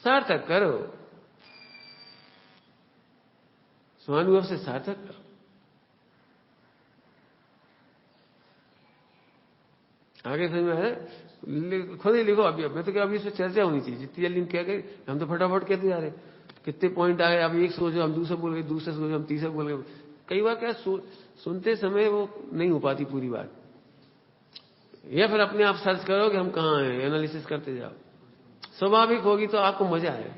सार्थक करो, स्वानुभव से सार्थक करो। आगे समझ में है? खुद ही लिखो। अभी मैं तो क्या, अभी इस पर चर्चा होनी चाहिए जितनी जल्दी हम क्या करें। हम तो फटाफट कहते जा रहे कितने पॉइंट आए। अब एक सोचो हम दूसरा बोल गए, दूसरा सोचो हम तीसरा बोल गए। कई बार क्या सुनते समय वो नहीं हो पाती पूरी बात, या फिर अपने आप सर्च करो कि हम कहाँ हैं, एनालिसिस करते जाओ। स्वाभाविक होगी तो आपको मजा आए।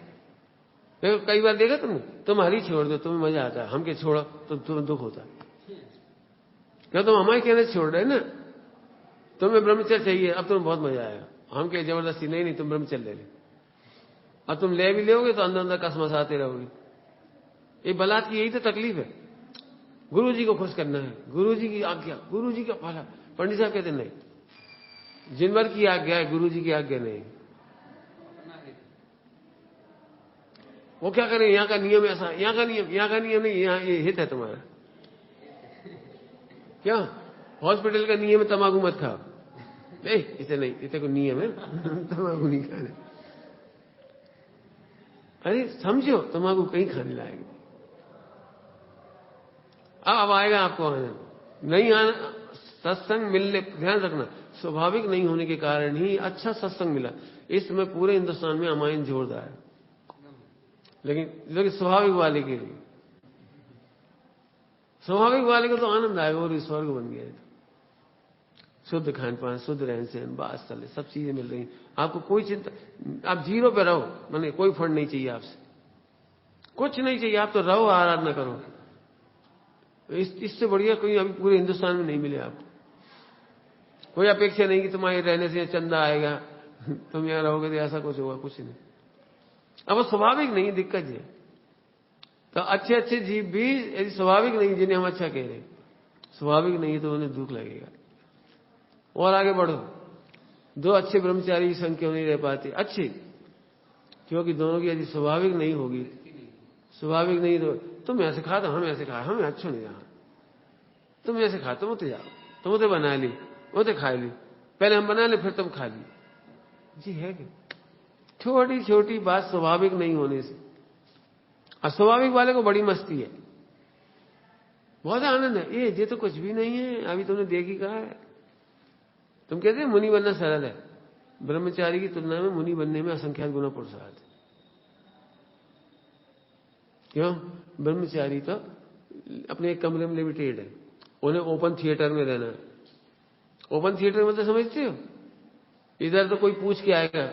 कई बार देखा तुम हरी छोड़ दो तुम्हें मजा आता है, हम के छोड़ो तो तुम्हें दुख होता है। क्या तुम हमारे कहने छोड़ रहे ना? तुम्हें ब्रह्मचर्य चाहिए, अब तुम्हें बहुत मजा आएगा। हम कहे जबरदस्ती नहीं तुम ब्रह्मचर्य ले ले। अब तुम ले भी लोगे तो अंदर अंदर कसमसाते रहोगे। ये बलात् की यही तो तकलीफ है। गुरु जी को खुश करना है, गुरु जी की आज्ञा, गुरु जी का पाला। पंडित साहब कहते नहीं, जिनवर की आज्ञा है, गुरु जी की आज्ञा नहीं। वो क्या करें? यहाँ का नियम ऐसा, यहाँ का नियम नहीं, यहाँ ये हित है तुम्हारा। क्या हॉस्पिटल का नियम है तंबाकू मत खाओ? नहीं, इसे नहीं, इसे को नियम है तंबाकू नहीं खाने। अरे समझो, तंबाकू कहीं खाने लायक। अब आएगा आपको आनंद। नहीं आना, सत्संग मिलने, ध्यान रखना, स्वाभाविक नहीं होने के कारण ही अच्छा सत्संग मिला। इस समय पूरे हिंदुस्तान में रामायण जोरदार है, लेकिन स्वाभाविक वाले के लिए, स्वाभाविक वाले को तो आनंद आएगा और स्वर्ग बन गया। शुद्ध खान पान, शुद्ध रहन सहन, बात चले, सब चीजें मिल रही। आपको कोई चिंता, आप जीरो पे रहो, माने कोई फंड नहीं चाहिए आपसे, कुछ नहीं चाहिए। आप तो रहो, आराधना करो। इससे बढ़िया कोई अभी पूरे हिंदुस्तान में नहीं मिले आपको। कोई अपेक्षा नहीं कि तुम्हारे रहने से चंदा आएगा, तुम यहां रहोगे तो ऐसा कुछ होगा, कुछ नहीं। अब स्वाभाविक नहीं, दिक्कत है। तो अच्छे अच्छे जीव भी यदि स्वाभाविक नहीं, जिन्हें हम अच्छा कह रहे, स्वाभाविक नहीं तो उन्हें दुख लगेगा। और आगे बढ़ो। दो अच्छे ब्रह्मचारी की संख्या नहीं रह पाती अच्छी, क्योंकि दोनों की यदि स्वाभाविक नहीं होगी, स्वाभाविक नहीं तो तुम ऐसे खा तो हम ऐसे खा, हमें अच्छा नहीं रहा। तुम ऐसे खा, तुम उते जाओ, तुम उते बना ली, उते खा ली, पहले हम बना ले फिर तुम खा ली। जी है कि छोटी छोटी बात स्वाभाविक नहीं होने से। अस्वाभाविक वाले को बड़ी मस्ती है, बहुत आनंद है। ये तो कुछ भी नहीं है, अभी तुमने देखी कहा है। तुम कहते हैं मुनि बनना सरल है, ब्रह्मचारी की तुलना में मुनि बनने में असंख्यात गुना पुरुषार्थ। क्यों? ब्रह्मचारी तो अपने एक कमरे में लिमिटेड है, उन्हें ओपन थिएटर में रहना है। ओपन थिएटर में तो समझते हो, इधर तो कोई पूछ के आएगा,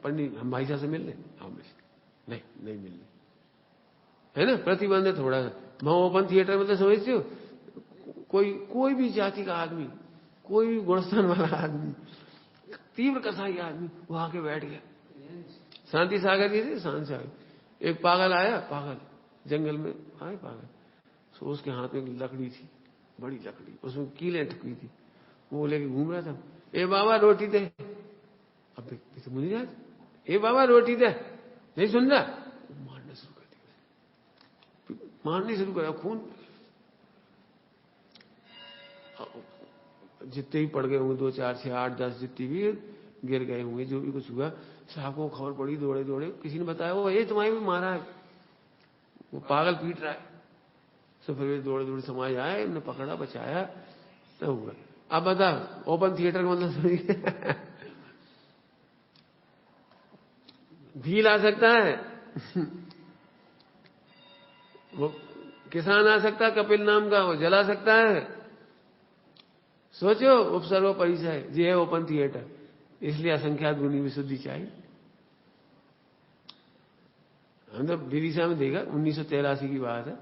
पंडित हम भाई साहब से मिल लें, नहीं मिल ले, है ना, प्रतिबंध है थोड़ा सा। वहां ओपन थिएटर में तो समझते हो, कोई भी जाति का आदमी, कोई भी गुणस्थान वाला आदमी तीव्र कसाई आदमी, वो आके बैठ गया। शांति सागर जी थे, शांति सागर। एक पागल आया, पागल जंगल में आए पागल, सो उसके हाथ में एक लकड़ी थी, बड़ी लकड़ी, उसमें कीलें ठुकी थी, वो लेके घूम रहा था। ए बाबा रोटी दे। अब तो मुझे याद, ए बाबा रोटी दे, नहीं सुन रहा, मारना शुरू कर दिया, मारने शुरू करा, खून जितने भी पड़ गए होंगे, 2 4 6 8 10 जितने भी गिर गए होंगे, जो भी कुछ हुआ, साहब को खबर पड़ी, दौड़े दौड़े, किसी ने बताया वो ये तुम्हारे भी मारा है, वो पागल पीट रहा है। तो फिर दौड़े दौड़े समाज आए, हमने पकड़ा, बचाया, तब हुआ। अब बता, ओपन थिएटर का मतलब समझिए भील आ सकता है वो किसान आ सकता है, कपिल नाम का, वो जला सकता है। सोचो, उपसर्ग परिचय ये है ओपन थिएटर, इसलिए असंख्यात गुणी विशुद्धि चाहिए। हम तो विदिशा में देखा, 1983 की बात है,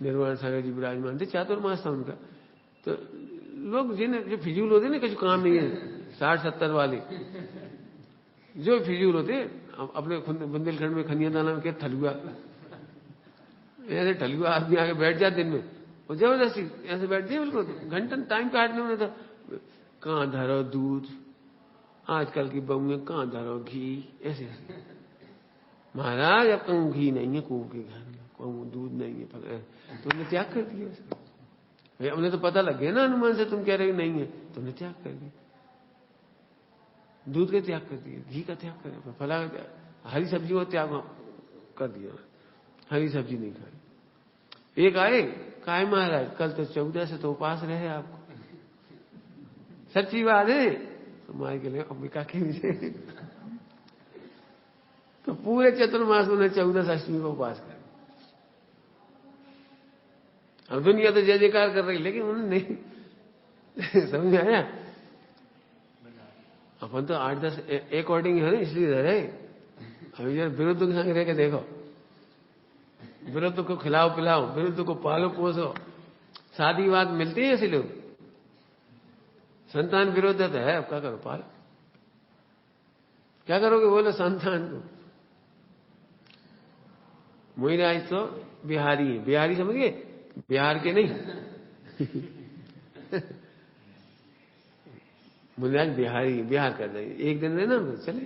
निर्वाण सागर जी विराजमान थे, चातुर्मास था उनका। तो लोग जिन्हें जो फिजूल होते ना, कुछ काम नहीं है, 60-70 वाले जो फिजूल होते, अपने बुंदेलखंड में खनियादाना में क्या ठलुआ, ऐसे ठलुआ आदमी आके बैठ जाते दिन में, वो जबरदस्ती ऐसे बैठ दिए, बिल्कुल घंटन टाइम काटने में था। कहाँ धरो दूध, आजकल की बहुएं कहाँ धरो घी, ऐसे ऐसे। महाराज अब कहूँ घी नहीं है कुओं के घर में, कहूँ दूध नहीं है, तो तुमने त्याग कर दिया उसको। भाई हमने तो पता लग गया ना अनुमान से, तुम कह रहे हो नहीं है, तुमने त्याग कर दिया, दूध का त्याग कर दिया, घी का त्याग कर दिया, फला का त्याग, हरी सब्जी को त्याग कर दिया, हरी सब्जी नहीं खाई। एक आए, काय महाराज कल तो 14 से तो उपास रहे आपको, सच्ची बात है, हमारे के लिए अंबिका के विजय तो पूरे चतुर्मास में 14 अष्टमी को उपास कर। अब दुनिया तो जय जयकार कर रही, लेकिन उन्होंने नहीं समझ में आया। अपन तो 8-10 अकॉर्डिंग है ना, इसलिए रह रहे। अभी जरा विरुद्ध के संग रह के देखो, विरुद्ध को खिलाओ पिलाओ, विरुद्ध को पालो पोसो, शादी बात मिलती है ऐसे लोग। संतान विरोध तो है, अब क्या करो, पालो, क्या करोगे बोलो संतान को। मुनिराज तो बिहारी है, बिहारी समझिए, बिहार के नहीं मुनिराज बिहारी, बिहार कर देंगे, एक दिन देना चले।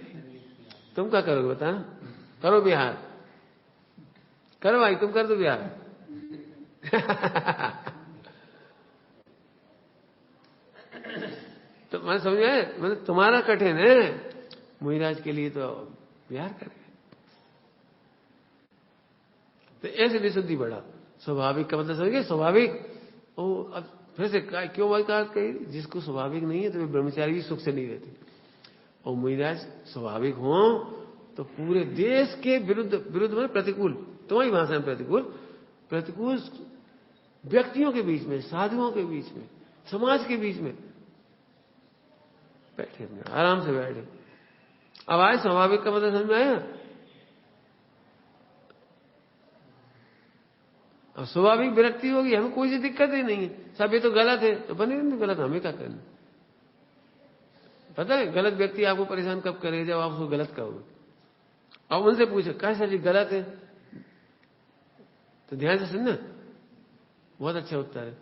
तुम क्या करोगे बताना, करो बिहार, करो भाई, तुम कर दो बिहार तो मैं समझे, मतलब तुम्हारा कठिन है, मुनिराज के लिए तो बिहार करें। तो ऐसे विशुद्धि बढ़ा, स्वाभाविक का मतलब समझिए, स्वाभाविक। और अब फिर से क्यों बात कही, जिसको स्वाभाविक नहीं है तो वे ब्रह्मचारी भी सुख से नहीं रहते। और मुनिराज स्वाभाविक हो तो पूरे देश के विरुद्ध, विरुद्ध में प्रतिकूल, तुम्हारी भाषा में प्रतिकूल, प्रतिकूल व्यक्तियों के बीच में, साधुओं के बीच में, समाज के बीच में बैठे, आराम से बैठे। अब आए स्वाभाविक का मतलब समझ में आया। अब स्वाभाविक विरक्ति होगी, हमें कोई सी दिक्कत ही नहीं है, सब ये तो गलत है, तो बने नहीं गलत, हमें क्या करना। पता है गलत व्यक्ति आपको परेशान कब करे, जब आप उसको गलत कहोगे। अब उनसे पूछो कैसा जी गलत है, तो ध्यान से सुनना, बहुत अच्छा उत्तर है।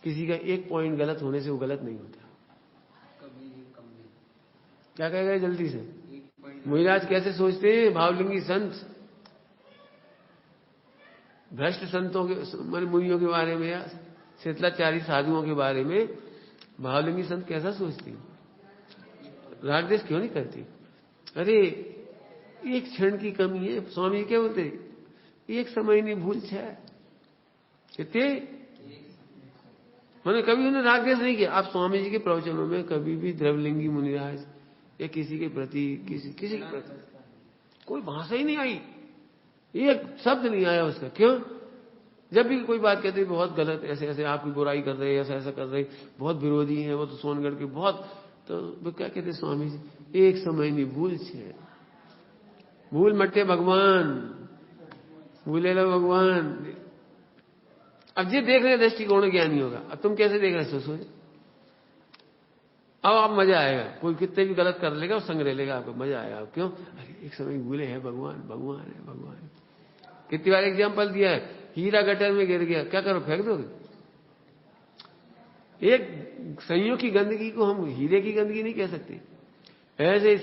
किसी का एक पॉइंट गलत होने से वो गलत नहीं होता। क्या कहेगा जल्दी से, मुनिराज कैसे सोचते हैं, भावलिंगी संत, भ्रष्ट संतों के, मुनियों के बारे में, या शीतलाचारी साधुओं के बारे में भावलिंगी संत कैसा सोचती, राग द्वेष क्यों नहीं करती। अरे एक क्षण की कमी है, स्वामी क्या बोलते, एक समय नहीं भूल छे, कितने मैंने कभी उन्हें राग द्वेष नहीं किया। आप स्वामी जी के प्रवचनों में कभी भी द्रवलिंगी मुनिराज या किसी के प्रति, किसी के प्रति कोई भाषा ही नहीं आई, एक शब्द नहीं आया उसका। क्यों, जब भी कोई बात कहते बहुत गलत, ऐसे ऐसे आपकी बुराई कर रहे, ऐसा ऐसा कर रहे, बहुत विरोधी हैं वो तो सोनगढ़ के बहुत, तो वो क्या कहते स्वामी जी, एक समय नहीं भूल छे, भूल मटे भगवान, भूले लो भगवान। अब ये देख रहे दृष्टिकोण ज्ञानी होगा। अब तुम कैसे देख रहे, सोचो अब आप मजा आएगा, कोई कितने भी गलत कर लेगा और संग्रह लेगा, आपको मजा आएगा। आप क्यों? अरे एक समय भूले हैं भगवान, भगवान है, भगवान है। कितनी बार एग्जाम्पल दिया है, हीरा गटर में गिर गया, क्या करो, फेंक दोगे? एक संयोग की गंदगी को हम हीरे की गंदगी नहीं कह सकते। ऐसे ही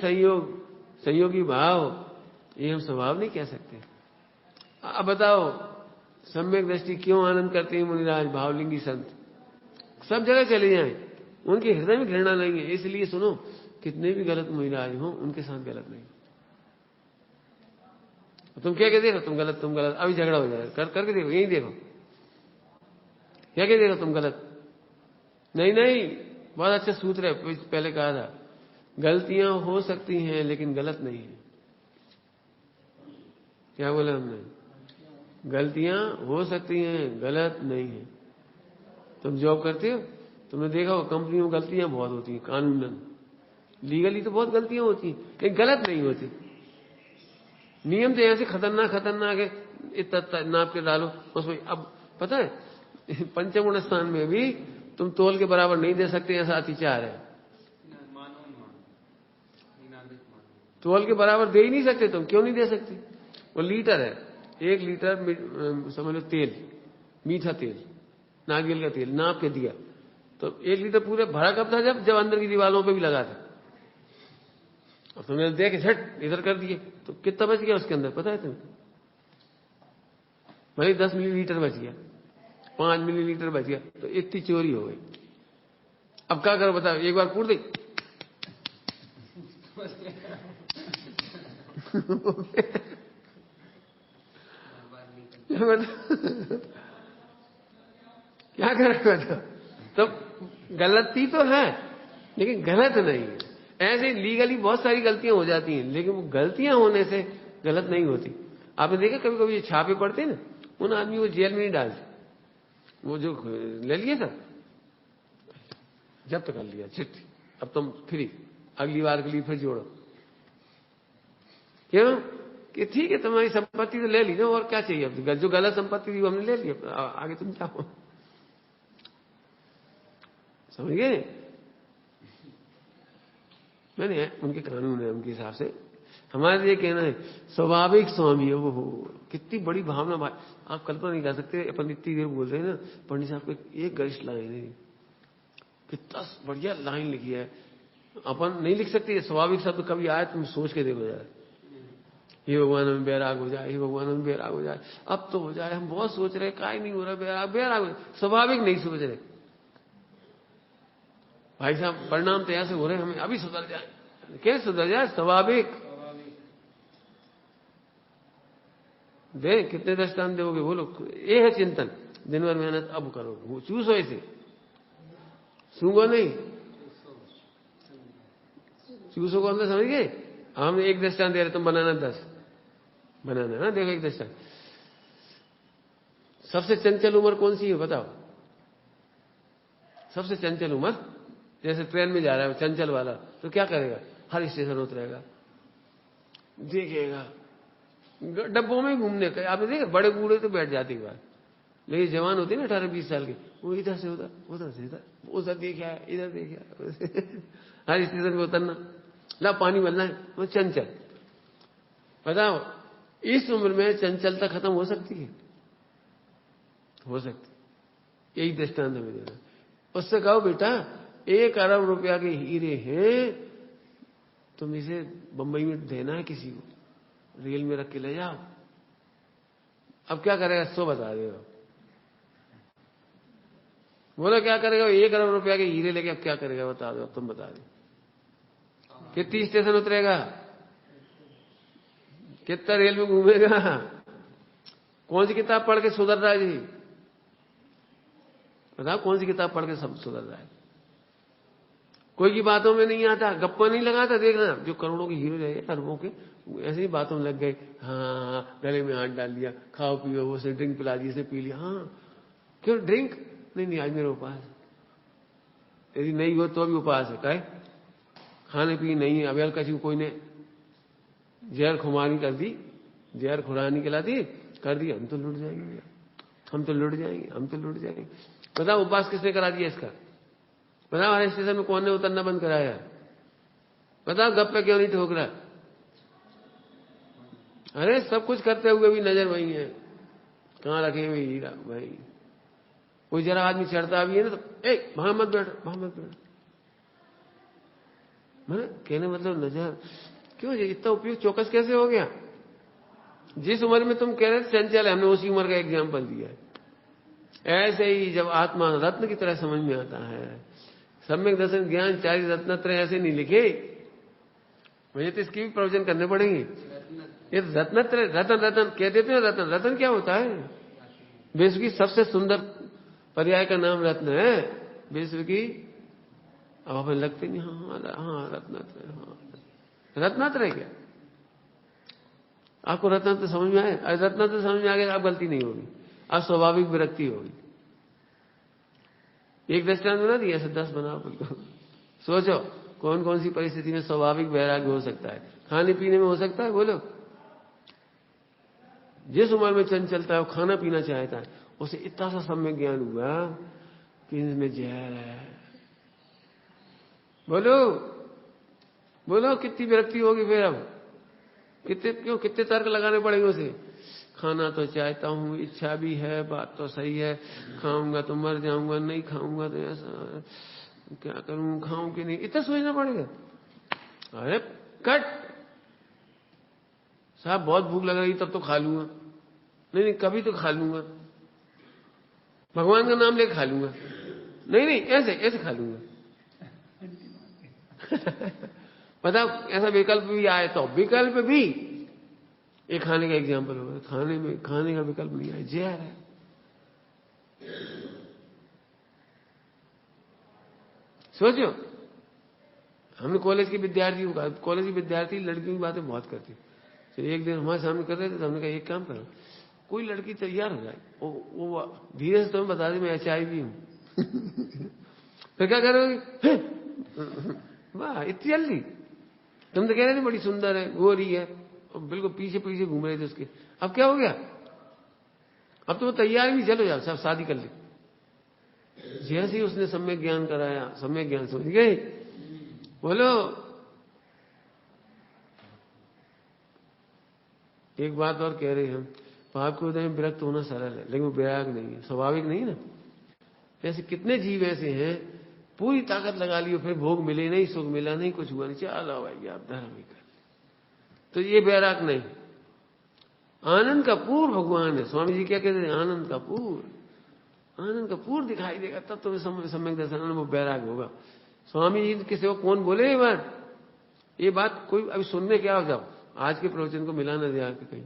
संयोगी भाव, ये हम स्वभाव नहीं कह सकते। अब बताओ, सम्यक दृष्टि क्यों आनंद करते हैं मुनिराज, भावलिंगी संत? सब जगह चले जाएं, उनके हृदय में घृणा नहीं है। इसलिए सुनो, कितने भी गलत मुनिराज हो, उनके साथ गलत नहीं। तुम क्या कहते हो, तुम गलत, अभी झगड़ा हो जाएगा, करके देखो, यही देखो, क्या कहते हो, तुम गलत। नहीं, बहुत अच्छा सूत्र है, पहले कहा था, गलतियां हो सकती हैं लेकिन गलत नहीं है। क्या बोला हमने? गलतियां हो सकती हैं, गलत नहीं है। तुम जॉब करते हो, तुमने देखा हो कंपनी में गलतियां बहुत होती हैं, कानूनन, लीगली तो बहुत गलतियां होती हैं, लेकिन गलत नहीं होती। नियम तो ऐसे खतरनाक है, इतना नाप के डालो उसमें। अब पता है पंचम स्थान में भी तुम तोल के बराबर नहीं दे सकते, ऐसा अतिचार है। तोल के बराबर दे ही नहीं सकते तुम। क्यों नहीं दे सकते? वो लीटर है, 1 लीटर समझ लो तेल, मीठा तेल, नारियल का तेल नाप के दिया तो 1 लीटर पूरे भरा कब था? जब अंदर की दीवारों पे भी लगा था। और तुमने देख झट इधर कर दिए तो कितना बच गया उसके अंदर, पता है तुम्हें? भाई 10 मिलीलीटर बच गया, 5 मिलीलीटर बच गया, तो इतनी चोरी हो गई। अब क्या करो बताओ? एक बार कूट दे क्या करेगा? तो गलती तो है लेकिन गलत नहीं है। ऐसे लीगली बहुत सारी गलतियां हो जाती हैं, लेकिन वो गलतियां होने से गलत नहीं होती। आपने देखा कभी कभी छापे पड़ते हैं ना, उन आदमी को जेल में नहीं डालते, वो जो ले लिए था जब्त कर लिया, चिट्ठी, अब तुम फ्री, अगली बार के लिए फिर जोड़ो। क्यों? कि ठीक है तुम्हारी संपत्ति तो ले ली ना, और क्या चाहिए? अब जो गलत संपत्ति थी वो हमने ले ली, आगे तुम जाओ। समझ गए? मैंने उनके कानून है, उनके हिसाब से। हमारे ये कहना है स्वाभाविक स्वामी, वो कितनी बड़ी भावना भाई, आप कल्पना नहीं कर सकते। अपन इतनी देर बोल रहे हैं ना, पंडित साहब को एक गरिष्ठ लाइन है, कितना बढ़िया लाइन लिखी है, अपन नहीं लिख सकते। स्वाभाविक शब्द कभी आए तुम सोच के देखो यार, हे भगवान हमें बैराग हो जाए, हे भगवान हमें बैराग हो जाए, अब तो हो जाए। हम बहुत सोच रहे, काय नहीं हो रहा, बैराग हो जाए। स्वाभाविक नहीं सोच रहे भाई साहब, परिणाम तो ऐसे हो रहे हमें अभी सुधर जाए। कैसे सुधर जाए? स्वाभाविक। दे कितने दृष्टांत दोगे बोलो? ये है चिंतन, दिन भर मेहनत अब करो, चूसो इसे, सूंघो नहीं, चूसो को अंदर, समझ गए? हम एक दृष्टांत दे रहे, तुम बनाना 10 बनाना है ना। देखो एक दृष्टांत, सबसे चंचल उम्र कौन सी है बताओ? सबसे चंचल उम्र, जैसे ट्रेन में जा रहा है चंचल वाला, तो क्या करेगा? हर स्टेशन उतरेगा, देखेगा, डब्बों में घूमने का। आपने देखा बड़े बूढ़े तो बैठ जाते एक बार, लेकिन जवान होते ना 18-20 साल के, वो इधर से उधर, उधर से इधर, उधर देखा इधर देखा, हर स्टेशन पे उतरना, ला पानी मिलना है, वो चंचल। बताओ इस उम्र में चंचलता खत्म हो सकती है? हो सकती। यही दृष्टांत हमें देना। उससे कहो बेटा 1 अरब रुपया के हीरे हैं, तुम इसे बंबई में देना है किसी को, रेल में रख के ले जाओ। अब क्या करेगा? सो बता देगा। बोलो क्या करेगा? 1 अरब रुपया के हीरे लेके अब क्या करेगा बता दो, तुम बता दो। कितनी स्टेशन उतरेगा? कितना रेल में घूमेगा? कौन सी किताब पढ़ के सुधर रहा है जी? बताओ कौन सी किताब पढ़ के सब सुधर रहा है? कोई की बातों में नहीं आता, गप्पा नहीं लगाता। देखना जो करोड़ों के हीरो रहे अरबों के, ऐसे ही बातों में लग गए। हाँ, गले में हाथ डाल दिया, खाओ पियो, वो से ड्रिंक पिला दी, इसने पी लिया। हाँ क्यों ड्रिंक? नहीं आज मेरा उपवास, यदि नहीं हो तो भी उपवास है। कहे खाने पी नहीं है, अभी किसी को कोई ने जहर खुमानी कर दी, जहर खुरानी खिला दी, कर दी, हम तो लुट जाएंगे, हम तो लुट जाएंगे, हम तो लुट जाएंगे। बताओ उपवास किसने करा दिया इसका? बताओ हमारे स्टेशन में कौन ने उतरना बंद कराया? बताओ गप पे क्यों नहीं ठोक रहा? अरे सब कुछ करते हुए भी नजर वही है, कहाँ रखे हुए हीरा भाई। कोई जरा आदमी चढ़ता भी है ना तो वहां मत बैठ, वहां मत बैठ। मैंने कहने मतलब नजर क्यों इतना उपयोग चौकस कैसे हो गया? जिस उम्र में तुम कह रहे थे चंचल है, हमने उसी उम्र का एग्जाम्पल दिया है। ऐसे ही जब आत्मा रत्न की तरह समझ में आता है, सम्यक दर्शन ज्ञान 40 रत्नत्रय ऐसे नहीं लिखे, मुझे तो इसकी भी प्रवचन करने पड़ेंगे। ये रत्नत्रय, रतन रतन कह देते हैं। रतन रतन क्या होता है? विश्व की सबसे सुंदर पर्याय का नाम रत्न है विश्व की। अब हमें लगते नहीं, हाँ रत्नत्रय, हाँ रत्नत्रय क्या? आपको रत्नत्रय समझ में आए? रत्नत्रय समझ में आ गया, अब गलती नहीं होगी, अब स्वाभाविक विरक्ति होगी। एक दृष्टांत बना दिया, ऐसे 10 बनाओ बिल्कुल। सोचो कौन कौन सी परिस्थिति में स्वाभाविक वैराग्य हो सकता है? खाने पीने में हो सकता है, बोलो। जिस उम्र में चंचलता है वो खाना पीना चाहता है, उसे इतना सा सम्यक ज्ञान हुआ कि इनमें जहर है। बोलो बोलो कितनी विरक्ति होगी फिर? अब कितने तर्क लगाने पड़ेंगे उसे? खाना तो चाहता हूं, इच्छा भी है, बात तो सही है, खाऊंगा तो मर जाऊंगा, नहीं खाऊंगा तो ऐसा, क्या करूं, खाऊं कि नहीं, इतना सोचना पड़ेगा। अरे कट साहब, बहुत भूख लग रही तब तो खा लूंगा, नहीं कभी तो खा लूंगा, भगवान का नाम लेके खा लूंगा, नहीं ऐसे ऐसे खा लूंगा। बताओ ऐसा विकल्प भी आए तो? विकल्प भी एक खाने का एग्जाम्पल होगा। खाने का विकल्प नहीं है, जहर है। सोचो, हमने कॉलेज के विद्यार्थियों का, कॉलेज के विद्यार्थी लड़कियों की बातें बहुत करती। तो एक दिन हमारे सामने कर रहे थे तो हमने कहा एक काम करो, कोई लड़की तैयार हो जाए, वो धीरे से तुम्हें बता दे मैं HIV हूं। तो क्या करोगे? वाह इतनी जल्दी? तुम तो कह रहे थे बड़ी सुंदर है, गोरी है, और बिल्कुल पीछे पीछे घूम रहे थे उसके। अब क्या हो गया? अब तो वो तैयार भी, चलो जाओ सब शादी कर ले। जैसे ही उसने सम्यक ज्ञान कराया, सम्यक ज्ञान समझ गए। बोलो एक बात और कह रहे हैं हम, पाप के उदय में विरक्त होना सरल है, लेकिन वो वैराग नहीं है, स्वाभाविक नहीं ना। ऐसे कितने जीव ऐसे हैं, पूरी ताकत लगा ली फिर भोग मिले नहीं, सुख मिला नहीं, कुछ हुआ नहीं, चलो भाई आप धर्म ही कर, तो ये वैराग नहीं। आनंद का पूर्ण भगवान है। स्वामी जी क्या कहते हैं? आनंद का पूर्ण दिखाई देगा, तब तुम्हें सम्यक दर्शन वो वैराग होगा। स्वामी जी किसी को कौन बोले ये बात कोई अभी सुनने क्या हो जाओ, आज के प्रवचन को मिला न दिया कहीं।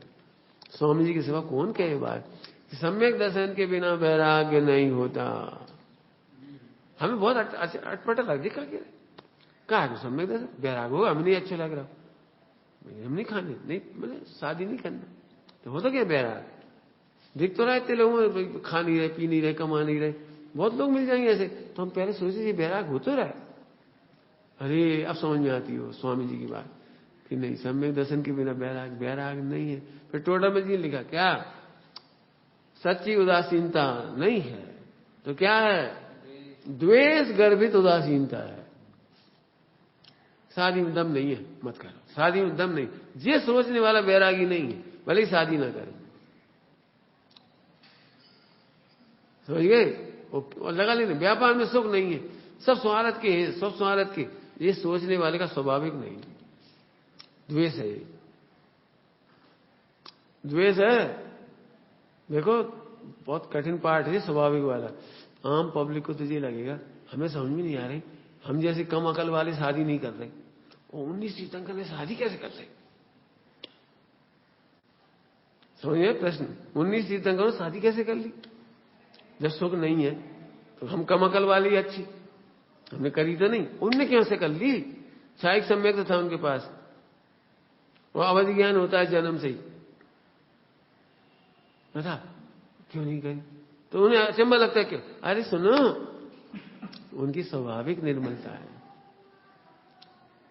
स्वामी जी के सिवा कौन कहे बात? सम्यक दर्शन के बिना वैराग्य नहीं होता। हमें बहुत अटपटा लग दिखा के कहा सम्यक दर्शन वैराग होगा, हमें नहीं अच्छा लग रहा, हम नहीं खाने, नहीं मतलब शादी नहीं करना, तो होता क्या वैराग? दिख तो रहा है इतने लोगों, खा नहीं रहे, पी नहीं रहे, कमा नहीं रहे, बहुत लोग मिल जाएंगे ऐसे, तो हम पहले सोचे ये वैराग हो तो रहा है। अरे अब समझ में आती हो स्वामी जी की बात कि नहीं, सम्यक दर्शन के बिना वैराग नहीं है। फिर टोटा में जी लिखा क्या? सच्ची उदासीनता नहीं है तो क्या है? द्वेष गर्भित उदासीनता है। शादी में दम नहीं है, मत करो, शादी में दम नहीं, ये सोचने वाला वैरागी नहीं है, भले ही शादी ना करे। समझ गए? और लगा लेना व्यापार में सुख नहीं है, सब स्वार्थ के हैं, सब स्वार्थ के, ये सोचने वाले का स्वाभाविक नहीं, द्वेष है। द्वेष है, देखो बहुत कठिन पाठ है स्वाभाविक वाला। आम पब्लिक को तो ये लगेगा हमें समझ में नहीं आ रही, हम जैसे कम अकल वाले शादी नहीं कर रहे, और 19 तीर्थंकर ने शादी कैसे कर रहे? समझिए प्रश्न, 19 तीर्थंकरों ने शादी कैसे कर ली? जब सुख नहीं है तो हम कम अकल वाली अच्छी, हमने करी तो नहीं, उनने क्यों से कर ली? शायद सम्यक तो था उनके पास, वो अवधि ज्ञान होता है जन्म से ही, बता क्यों नहीं करी? तो उन्हें अचंभा लगता है, क्यों? अरे सुनो, उनकी स्वाभाविक निर्मलता है।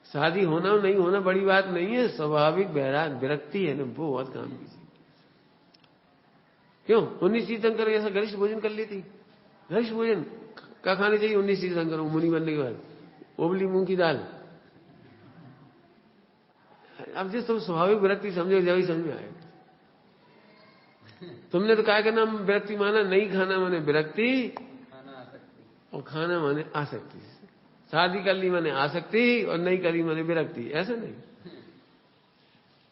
शादी होना और नहीं होना बड़ी बात नहीं है, स्वाभाविक वैराग विरक्ति है ना, वो बहुत काम की चीज। क्यों 19 तीर्थंकर ऐसा गरिष्ठ भोजन कर लेती? गरिष्ठ भोजन क्या खानी चाहिए 19 तीर्थंकर मुनि बनने के बाद? ओबली मूंग की दाल। अब जिस तुम स्वाभाविक विरक्ति समझो जब ही समझ में आएगा। तुमने तो क्या का नाम विरक्ति माना? नहीं खाना माने विरक्ति, और खाना माने आसक्ति। शादी कर ली माने आसक्ति, और नहीं करी माने विरक्ति। ऐसा नहीं।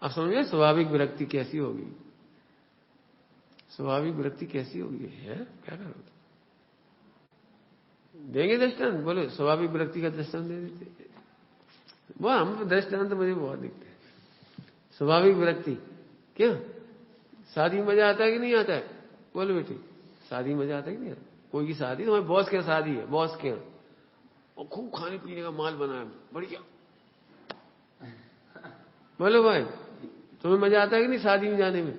अब समझे स्वाभाविक विरक्ति कैसी होगी? स्वाभाविक विरक्ति कैसी होगी है? क्या करोगे? देंगे दृष्टांत? बोलो स्वाभाविक विरक्ति का दृष्टांत दे देते। वो हम दृष्टांत मुझे बहुत दिखते हैं। स्वाभाविक विरक्ति क्या? शादी में मजा आता है कि नहीं आता है? बोलो बेटी, शादी में मजा आता है कि नहीं आता? कोई की शादी, तुम्हारे बॉस के शादी है, बॉस के, और खूब खाने पीने का माल बनाया बढ़िया। बोलो भाई, तुम्हें मजा आता है कि नहीं शादी में जाने में?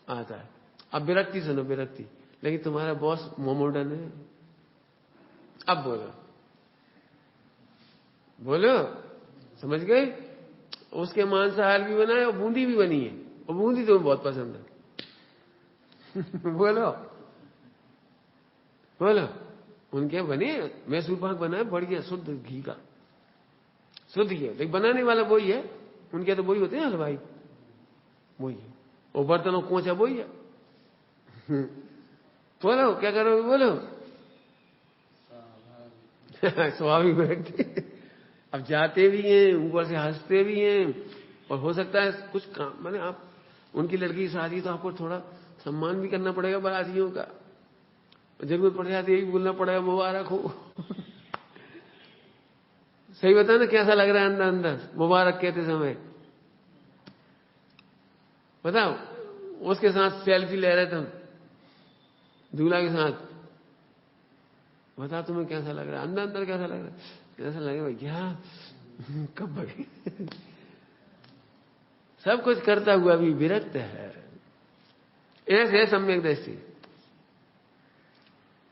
आता है। अब विरक्ति सुनो, विरक्ति। लेकिन तुम्हारा बॉस मोमोडन है। अब बोलो, बोलो, समझ गए? उसके मांसाहार भी बना है और बूंदी भी बनी है, और बूंदी तुम्हें बहुत पसंद है। बोलो बोलो, उनके बने मैसूर पाक बना है बढ़िया शुद्ध घी का, शुद्ध घी, लेकिन बनाने वाला वही है। उनके तो वही होते हैं हलवाई, वही है। और बर्तनों कोचा वही है। बोलो क्या करोगे? बोलो स्वाभाविक व्यक्ति। अब जाते भी हैं, ऊपर से हंसते भी हैं, और हो सकता है कुछ काम, माने आप उनकी लड़की की शादी तो आपको थोड़ा सम्मान भी करना पड़ेगा बारातियों का। जरूरत पड़ जाती है, यही बोलना पड़ेगा मुबारक हो। सही बता ना, कैसा लग रहा है अंदर अंदर मुबारक कहते समय? बताओ, उसके साथ सेल्फी ले रहे तुम दूल्हा के साथ, बताओ तुम्हें कैसा लग रहा है? अंदर अंदर कैसा लग रहा है? ऐसा लगे भैया कब भाई। सब कुछ करता हुआ भी विरक्त है। ऐसे सम्यक दृष्टि।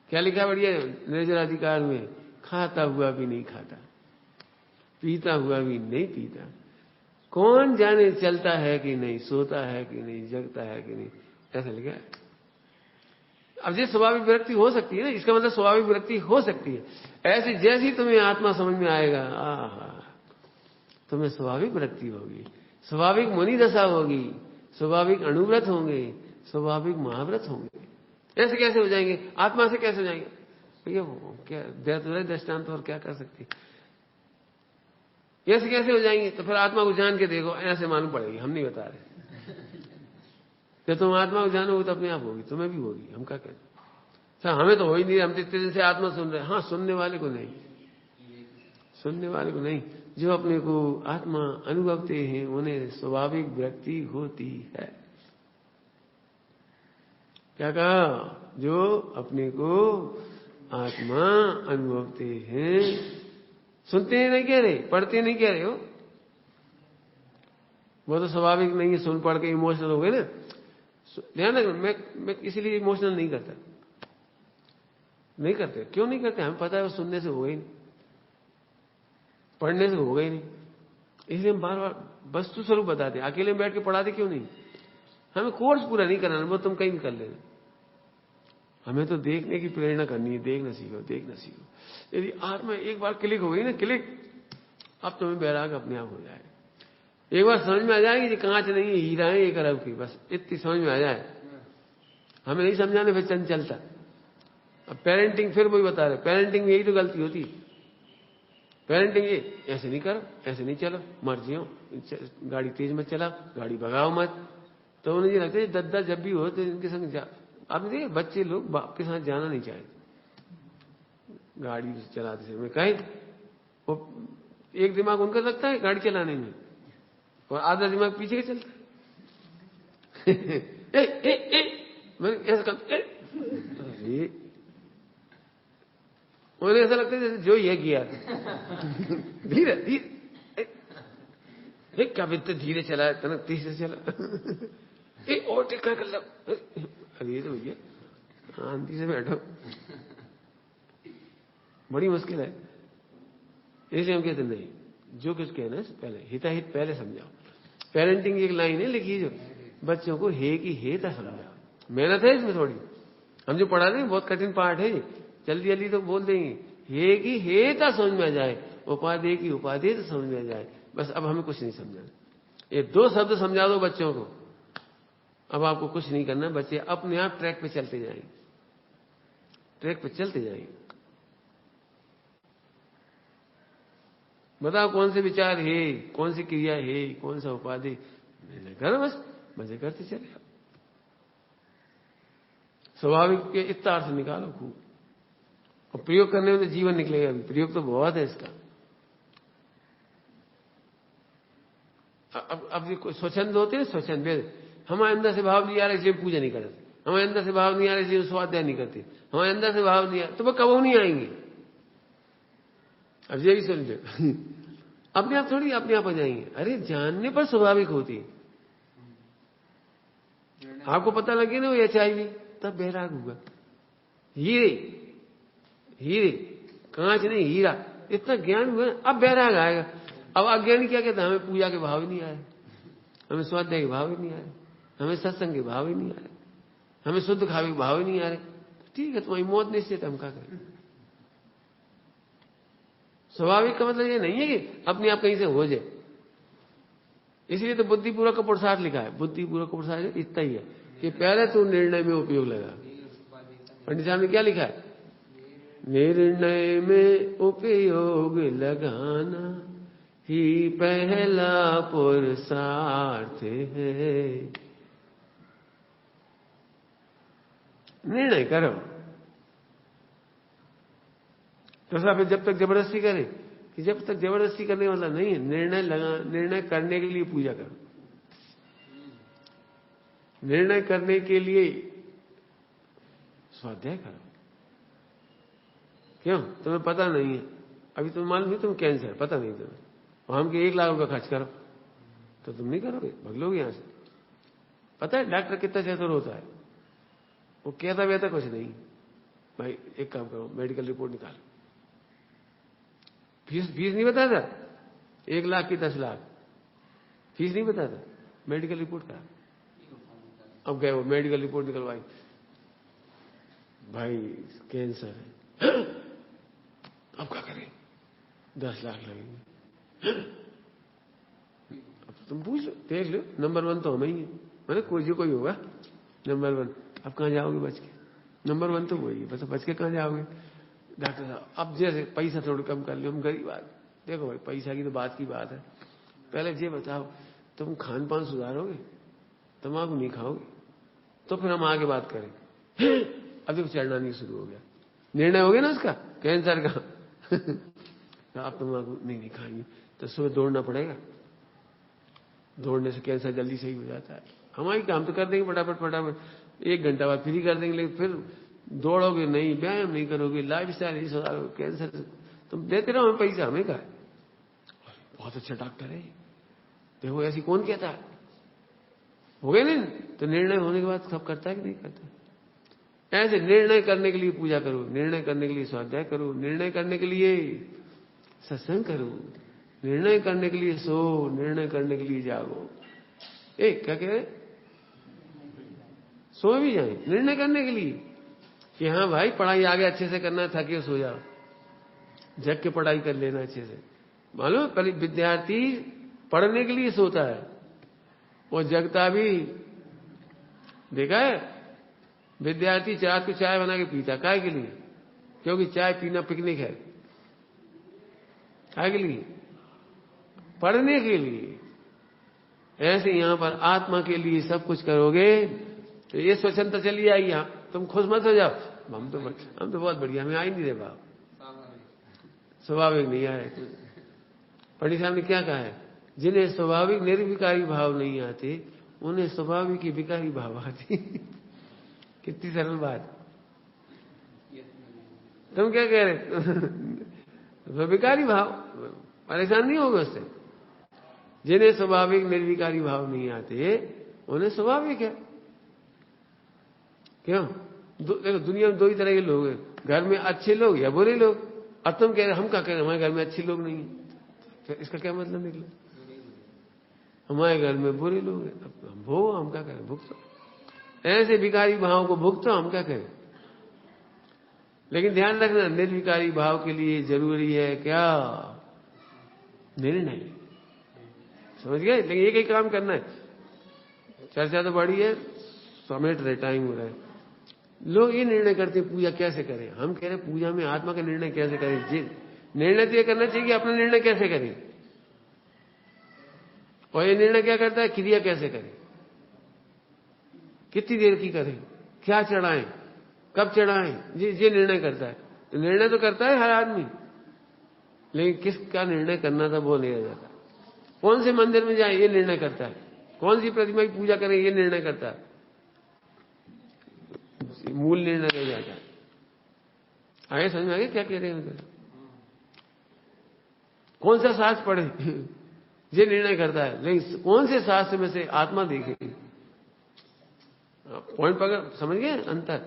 क्या लिखा बढ़िया निर्जराधिकार में? खाता हुआ भी नहीं खाता, पीता हुआ भी नहीं पीता, कौन जाने चलता है कि नहीं, सोता है कि नहीं, जगता है कि नहीं, ऐसा लिखा है। अब ये स्वाभाविक विरक्ति हो सकती है ना, इसका मतलब स्वाभाविक विरक्ति हो सकती है। ऐसी जैसी तुम्हें आत्मा समझ में आएगा, आहा, तुम्हें स्वाभाविक विरक्ति होगी, स्वाभाविक मुनि दशा होगी, स्वाभाविक अणुव्रत होंगे, स्वाभाविक महाव्रत होंगे। ऐसे कैसे हो जाएंगे? आत्मा से कैसे हो जाएंगे भैया? क्या दृष्टांत और क्या कर सकती? ऐसे कैसे हो जाएंगे? तो फिर आत्मा को जान के देखो, ऐसे मालूम पड़ेगी। हम नहीं बता रहे। जब तुम आत्मा को जानोगे तो अपने आप होगी, तुम्हें भी होगी। हम क्या कहते? सर हमें तो हो ही नहीं, हम इतने दिन से आत्मा सुन रहे हैं। हाँ, सुनने वाले को नहीं, सुनने वाले को नहीं, जो अपने को आत्मा अनुभवते हैं उन्हें स्वाभाविक विरक्ति होती है। क्या कहा? जो अपने को आत्मा अनुभवते हैं, सुनते हैं नहीं कह रहे, पढ़ते नहीं कह रहे हो, वो तो स्वाभाविक नहीं है। सुन पढ़ के इमोशनल हो गए ना। ध्यान रखना, मैं इसीलिए इमोशनल नहीं करता, नहीं करते। क्यों नहीं करते? हमें पता है वो सुनने से होगा ही नहीं, पढ़ने से होगा ही नहीं, इसलिए हम बार बार वस्तु स्वरूप बताते हैं। अकेले में बैठ के पढ़ाते क्यों नहीं? हमें कोर्स पूरा नहीं कराना, वो तुम कहीं भी कर लेना। हमें तो देखने की प्रेरणा करनी है। देखना सीखो, देखना सीखो। यदि आत्मा एक बार क्लिक हो गई ना, क्लिक, अब तुम्हें बैराग अपने आप हो जाएगा। एक बार समझ में आ जाएगी कि कांच नहीं है, हीरा है एक अरब की, बस इतनी समझ में आ जाए। हमें नहीं समझाने फिर चंचलता। अब पेरेंटिंग फिर वही बता रहे, पेरेंटिंग में यही तो गलती होती। पेरेंटिंग ये ऐसे नहीं करो, ऐसे नहीं चलो, मर्जी हो, गाड़ी तेज मत चला, गाड़ी भगाओ मत। तो उन्हें ये लगता है दद्दा जब भी हो तो इनके संग जा। अब देखिए बच्चे लोग बाप के साथ जाना नहीं चाहते गाड़ी चलाते समय। कहीं वो एक दिमाग उनका लगता है गाड़ी चलाने में, और आधा दिमाग पीछे के चलता है। मैं ऐसा करता, अरे उन्हें ऐसा लगता है जैसे जो ये किया। धीरे धीरे, क्या इतने धीरे चला है, तनक तीसरे चला। और टेक्का कर लो। अरे तो भैया शांति से बैठो, बड़ी मुश्किल है। इसलिए हम कहते नहीं, जो कुछ कहना है पहले हिताहित पहले समझाओ। पेरेंटिंग एक लाइन है लिखी, जो बच्चों को हे की हेता समझाओ। मेहनत है इसमें थोड़ी, हम जो पढ़ा रहे हैं बहुत कठिन पाठ है। जल्दी जल्दी तो बोल देंगे, हे की हे तो समझ में आ जाए, उपाधि की उपाधि तो समझ में आ जाए, बस अब हमें कुछ नहीं समझाना। ये 2 शब्द समझा दो बच्चों को, अब आपको कुछ नहीं करना, बच्चे अपने आप ट्रैक पे चलते जाएंगे, ट्रैक पे चलते जाएंगे। बताओ कौन से विचार है, कौन सी क्रिया है, कौन सा उपाधि, करो बस, मजे करते चले। स्वाभाविक के इतना अर्थ निकालो खूब, और प्रयोग करने में तो जीवन निकलेगा। अभी प्रयोग तो बहुत है इसका। अब ये स्वच्छंद होते हैं, स्वच्छंद वेद, हमारे अंदर से भाव नहीं आ रहा इसलिए पूजा नहीं करते, हमारे अंदर से भाव नहीं आ रहा इसलिए स्वाध्याय नहीं करते, हमारे अंदर से भाव नहीं आ तो वो कब नहीं आएंगे। अब ये भी सुन लो अपने आप थोड़ी अपने आप आ जाएंगे, अरे जानने पर स्वाभाविक होती है। आपको पता लगे ना वो HIV, तब बैराग होगा। हीरे हीरे कांच नहीं हीरा, इतना ज्ञान हुआ अब बैराग आएगा। अब अज्ञानी क्या कहता है, हमें पूजा के भाव ही नहीं आए, हमें स्वाध्याय के भाव ही नहीं आए, हमें सत्संग के भाव ही नहीं आए, हमें शुद्ध खावे के भाव ही नहीं आ रहे। ठीक है, तुम्हारी मौत निश्चित, हम क्या करें। स्वाभाविक का मतलब ये नहीं है कि अपने आप कहीं से हो जाए, इसलिए तो बुद्धिपूर्वक का पुरुषार्थ लिखा है। बुद्धिपूर्वक का पुरुषार्थ इतना ही है कि पहले तू निर्णय में उपयोग लगा। पंडित साहब ने क्या लिखा है, निर्णय में उपयोग लगाना ही पहला पुरुषार्थ है। निर्णय करो, तो साहब जब तक जबरदस्ती करे, कि जब तक जबरदस्ती करने वाला नहीं है, निर्णय करने के लिए पूजा करो, निर्णय करने के लिए स्वाध्याय करो। क्यों, तुम्हें पता नहीं है, अभी तुम्हें मालूम नहीं तुम कैंसर, पता नहीं तुम्हें, और हम के 1 लाख रुपया खर्च करो, तो तुम नहीं करोगे, भाग लोगे यहां से। पता है डॉक्टर कितना चतुर होता है, वो कहता वैसा कुछ नहीं, भाई एक काम करो, मेडिकल रिपोर्ट निकालो, फीस नहीं बताता, 1 लाख की 10 लाख फीस नहीं बताता, मेडिकल रिपोर्ट का। अब गए वो मेडिकल रिपोर्ट निकलवाई, भाई कैंसर है, अब क्या करें, 10 लाख लगेंगे। अब तुम पूछ लो, देख लो, नंबर 1 तो हम ही है, मैंने कोई जो कोई होगा नंबर 1। अब कहां जाओगे बच के, नंबर 1 तो वही है, बस बच के कहां जाओगे। डॉक्टर साहब अब जैसे पैसा थोड़ा कम कर लो, हम गरीब आदमी, देखो भाई पैसा की तो बात की बात है, पहले ये बताओ तुम खान पान सुधारोगे, तम्बाकू नहीं खाओगे, तो फिर हम आगे बात करें। अब देखो चढ़ना नहीं शुरू हो गया, निर्णय हो गया ना उसका कैंसर का। आप तम्बाकू नहीं खाएंगे तो सुबह दौड़ना पड़ेगा, दौड़ने से कैंसर जल्दी सही हो जाता है। हमारी काम तो कर देंगे फटाफट, 1 घंटा बाद फ्री कर देंगे, लेकिन फिर दौड़ोगे नहीं, व्यायाम नहीं करोगे, लाइफ स्टाइल नहीं सुधारोगे, कैंसर तुम देते रहो हमें पैसा, हमें का बहुत अच्छा डॉक्टर है, देखो ऐसी कौन कहता है, हो गए नहीं। तो निर्णय होने के बाद सब करता है कि नहीं करता। ऐसे निर्णय करने के लिए पूजा करो, निर्णय करने के लिए स्वाध्याय करो, निर्णय करने के लिए सत्संग करो, निर्णय करने के लिए सो, निर्णय करने के लिए जागो। क्या कह रहे, सो भी जाए निर्णय करने के लिए कि हाँ भाई पढ़ाई आगे अच्छे से करना, थके सो जाओ, जग के पढ़ाई कर लेना अच्छे से। मालूम पहले विद्यार्थी पढ़ने के लिए सोता है, वो जगता भी, देखा है विद्यार्थी रात को चाय बना के पीता, काय के लिए, क्योंकि चाय पीना पिकनिक है, काय के लिए, पढ़ने के लिए। ऐसे यहां पर आत्मा के लिए सब कुछ करोगे तो ये स्वच्छंदता चली आएगी। यहां तुम खुश मत हो जाओ, हम तो बहुत बढ़िया, हमें आ ही नहीं रहे बाप, स्वाभाविक नहीं आए। पंडित साहब ने क्या कहा है, जिन्हें स्वाभाविक निर्विकारी भाव नहीं आते उन्हें स्वाभाविक की विकारी भाव आती। कितनी सरल बात, तुम क्या कह रहे, विकारी भाव, परेशान नहीं होगा उससे। जिन्हें स्वाभाविक निर्विकारी भाव नहीं आते उन्हें स्वाभाविक है। क्यों, देखो दुनिया में 2 ही तरह के लोग हैं, घर में अच्छे लोग या बुरे लोग। अब तुम कह रहे हम क्या कह रहे, हमारे घर में अच्छे लोग नहीं है, फिर इसका क्या मतलब निकला, हमारे घर में बुरे लोग हैं, अब हम भोगो, हम क्या करें, भुगतो। ऐसे विकारी भाव को भुगतो, हम क्या करें। लेकिन ध्यान रखना, निर्विकारी भाव के लिए जरूरी है क्या? निर्णय। समझ गए? लेकिन एक ही काम करना है। चर्चा तो बड़ी है, समेट रहे, टाइम हो रहा है। लोग ये निर्णय करते हैं पूजा कैसे करें। हम कह रहे हैं पूजा में आत्मा का निर्णय कैसे करें। जी, निर्णय तो ये करना चाहिए कि अपना निर्णय कैसे करें, और ये निर्णय क्या करता है, क्रिया कैसे करें, कितनी देर की करें, क्या चढ़ाएं, कब चढ़ाएं, ये निर्णय करता है। तो निर्णय तो करता है हर आदमी, लेकिन किसका निर्णय करना था वो नहीं रह जाता। कौन से मंदिर में जाए ये निर्णय करता है, कौन सी प्रतिमा की पूजा करें ये निर्णय करता है, मूल निर्णय रह जाता है। आगे समझ में आ गया क्या कह रहे हैं? कौन सा शास्त्र पढ़े ये निर्णय करता है, लेकिन कौन से शास्त्र में से आत्मा देखे। पॉइंट पकड़, समझ गए अंतर।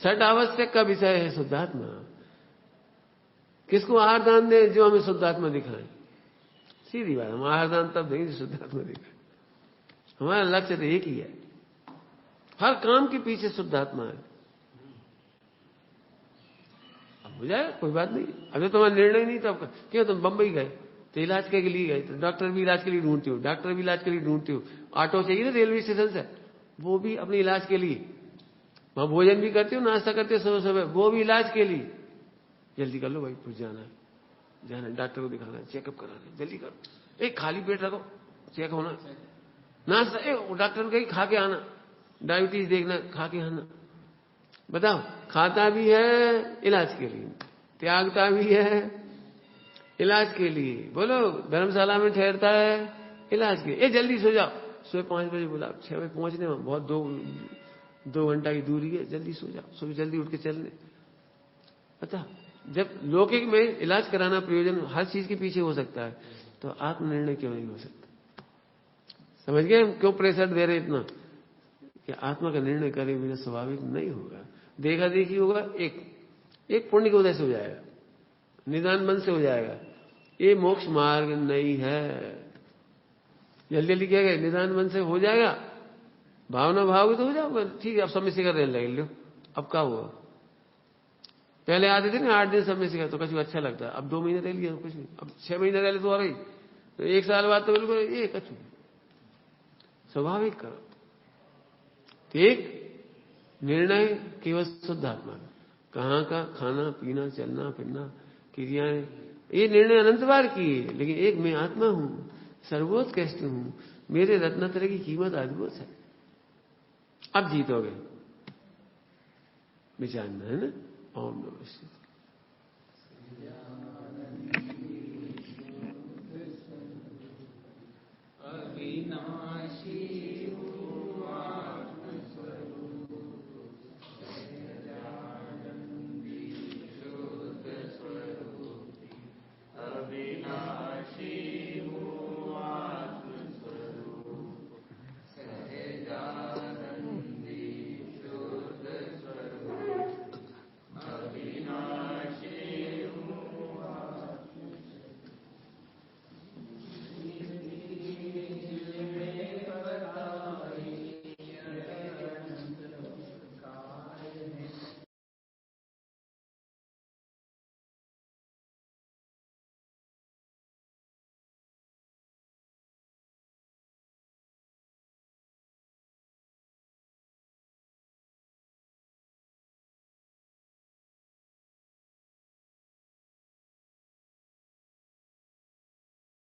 सट आवश्यक का विषय है शुद्धात्मा। किसको आहार दान दे? जो हमें शुद्धात्मा दिखाए। सीधी बात, हम आहार दान तब देंगे शुद्धात्मा दिखाए। हमारा लक्ष्य तो एक ही है, हर काम के पीछे शुद्धात्मा है। अब हो जाए, कोई बात नहीं। अभी तुम्हारा निर्णय नहीं था, क्यों तुम बंबई गए तो इलाज के लिए गए, तो डॉक्टर भी इलाज के लिए ढूंढते हो, डॉक्टर भी इलाज के लिए ढूंढते हो, ऑटो चाहिए ना रेलवे स्टेशन से, वो भी अपने इलाज के लिए। वहां भोजन भी करते हो, नाश्ता करते हो सुबह सुबह, वो भी इलाज के लिए। जल्दी कर लो भाई, कुछ जाना है, डॉक्टर को दिखाना है, चेकअप कराना है, जल्दी करो। एक खाली पेट रखो, चेक होना, नाश्ता डॉक्टर कहीं खा के आना, डायबिटीज देखना, खा के आना। बताओ, खाता भी है इलाज के लिए, त्यागता भी है इलाज के लिए। बोलो, धर्मशाला में ठहरता है इलाज के लिए। जल्दी सो जाओ, सुबह 5 बजे बुला, 6 बजे पहुंचने में बहुत 2 घंटा की दूरी है, जल्दी सो जाओ, सुबह जल्दी उठ के चलने। पता, जब लौकिक में इलाज कराना प्रयोजन हर चीज के पीछे हो सकता है, तो आत्मनिर्णय क्यों नहीं हो सकता? समझ गए हम क्यों प्रेशर दे रहे इतना कि आत्मा का निर्णय करे बिना स्वाभाविक नहीं होगा। देखा देखी होगा, एक पुण्य के उदय से हो जाएगा, निदान मन से हो जाएगा। ये मोक्ष मार्ग नहीं है। जल्दी जल्दी क्या गए, निदान मन से हो जाएगा, भावना भाव तो हो जाओगे, ठीक है। अब समय से कर रहे लो, अब क्या हुआ? पहले आते थे ना 8 दिन समय से, तो कुछ अच्छा लगता है। अब 2 महीने रह लिया तो कुछ नहीं, अब 6 महीने रह ले तो आ रही, तो 1 साल बाद तो बिल्कुल ये कछु स्वाभाविक करो। एक निर्णय केवल शुद्ध आत्मा का, कहाँ का खाना पीना चलना फिरना क्रियाएं, ये निर्णय अनंत बार किए, लेकिन एक मैं आत्मा हूं, सर्वोत्कृष्ट हूं, मेरे रत्नत्रय की कीमत अद्भुत है। अब जीतोगे, विचारना है ना। ओम नमः शिवाय। अविनाशी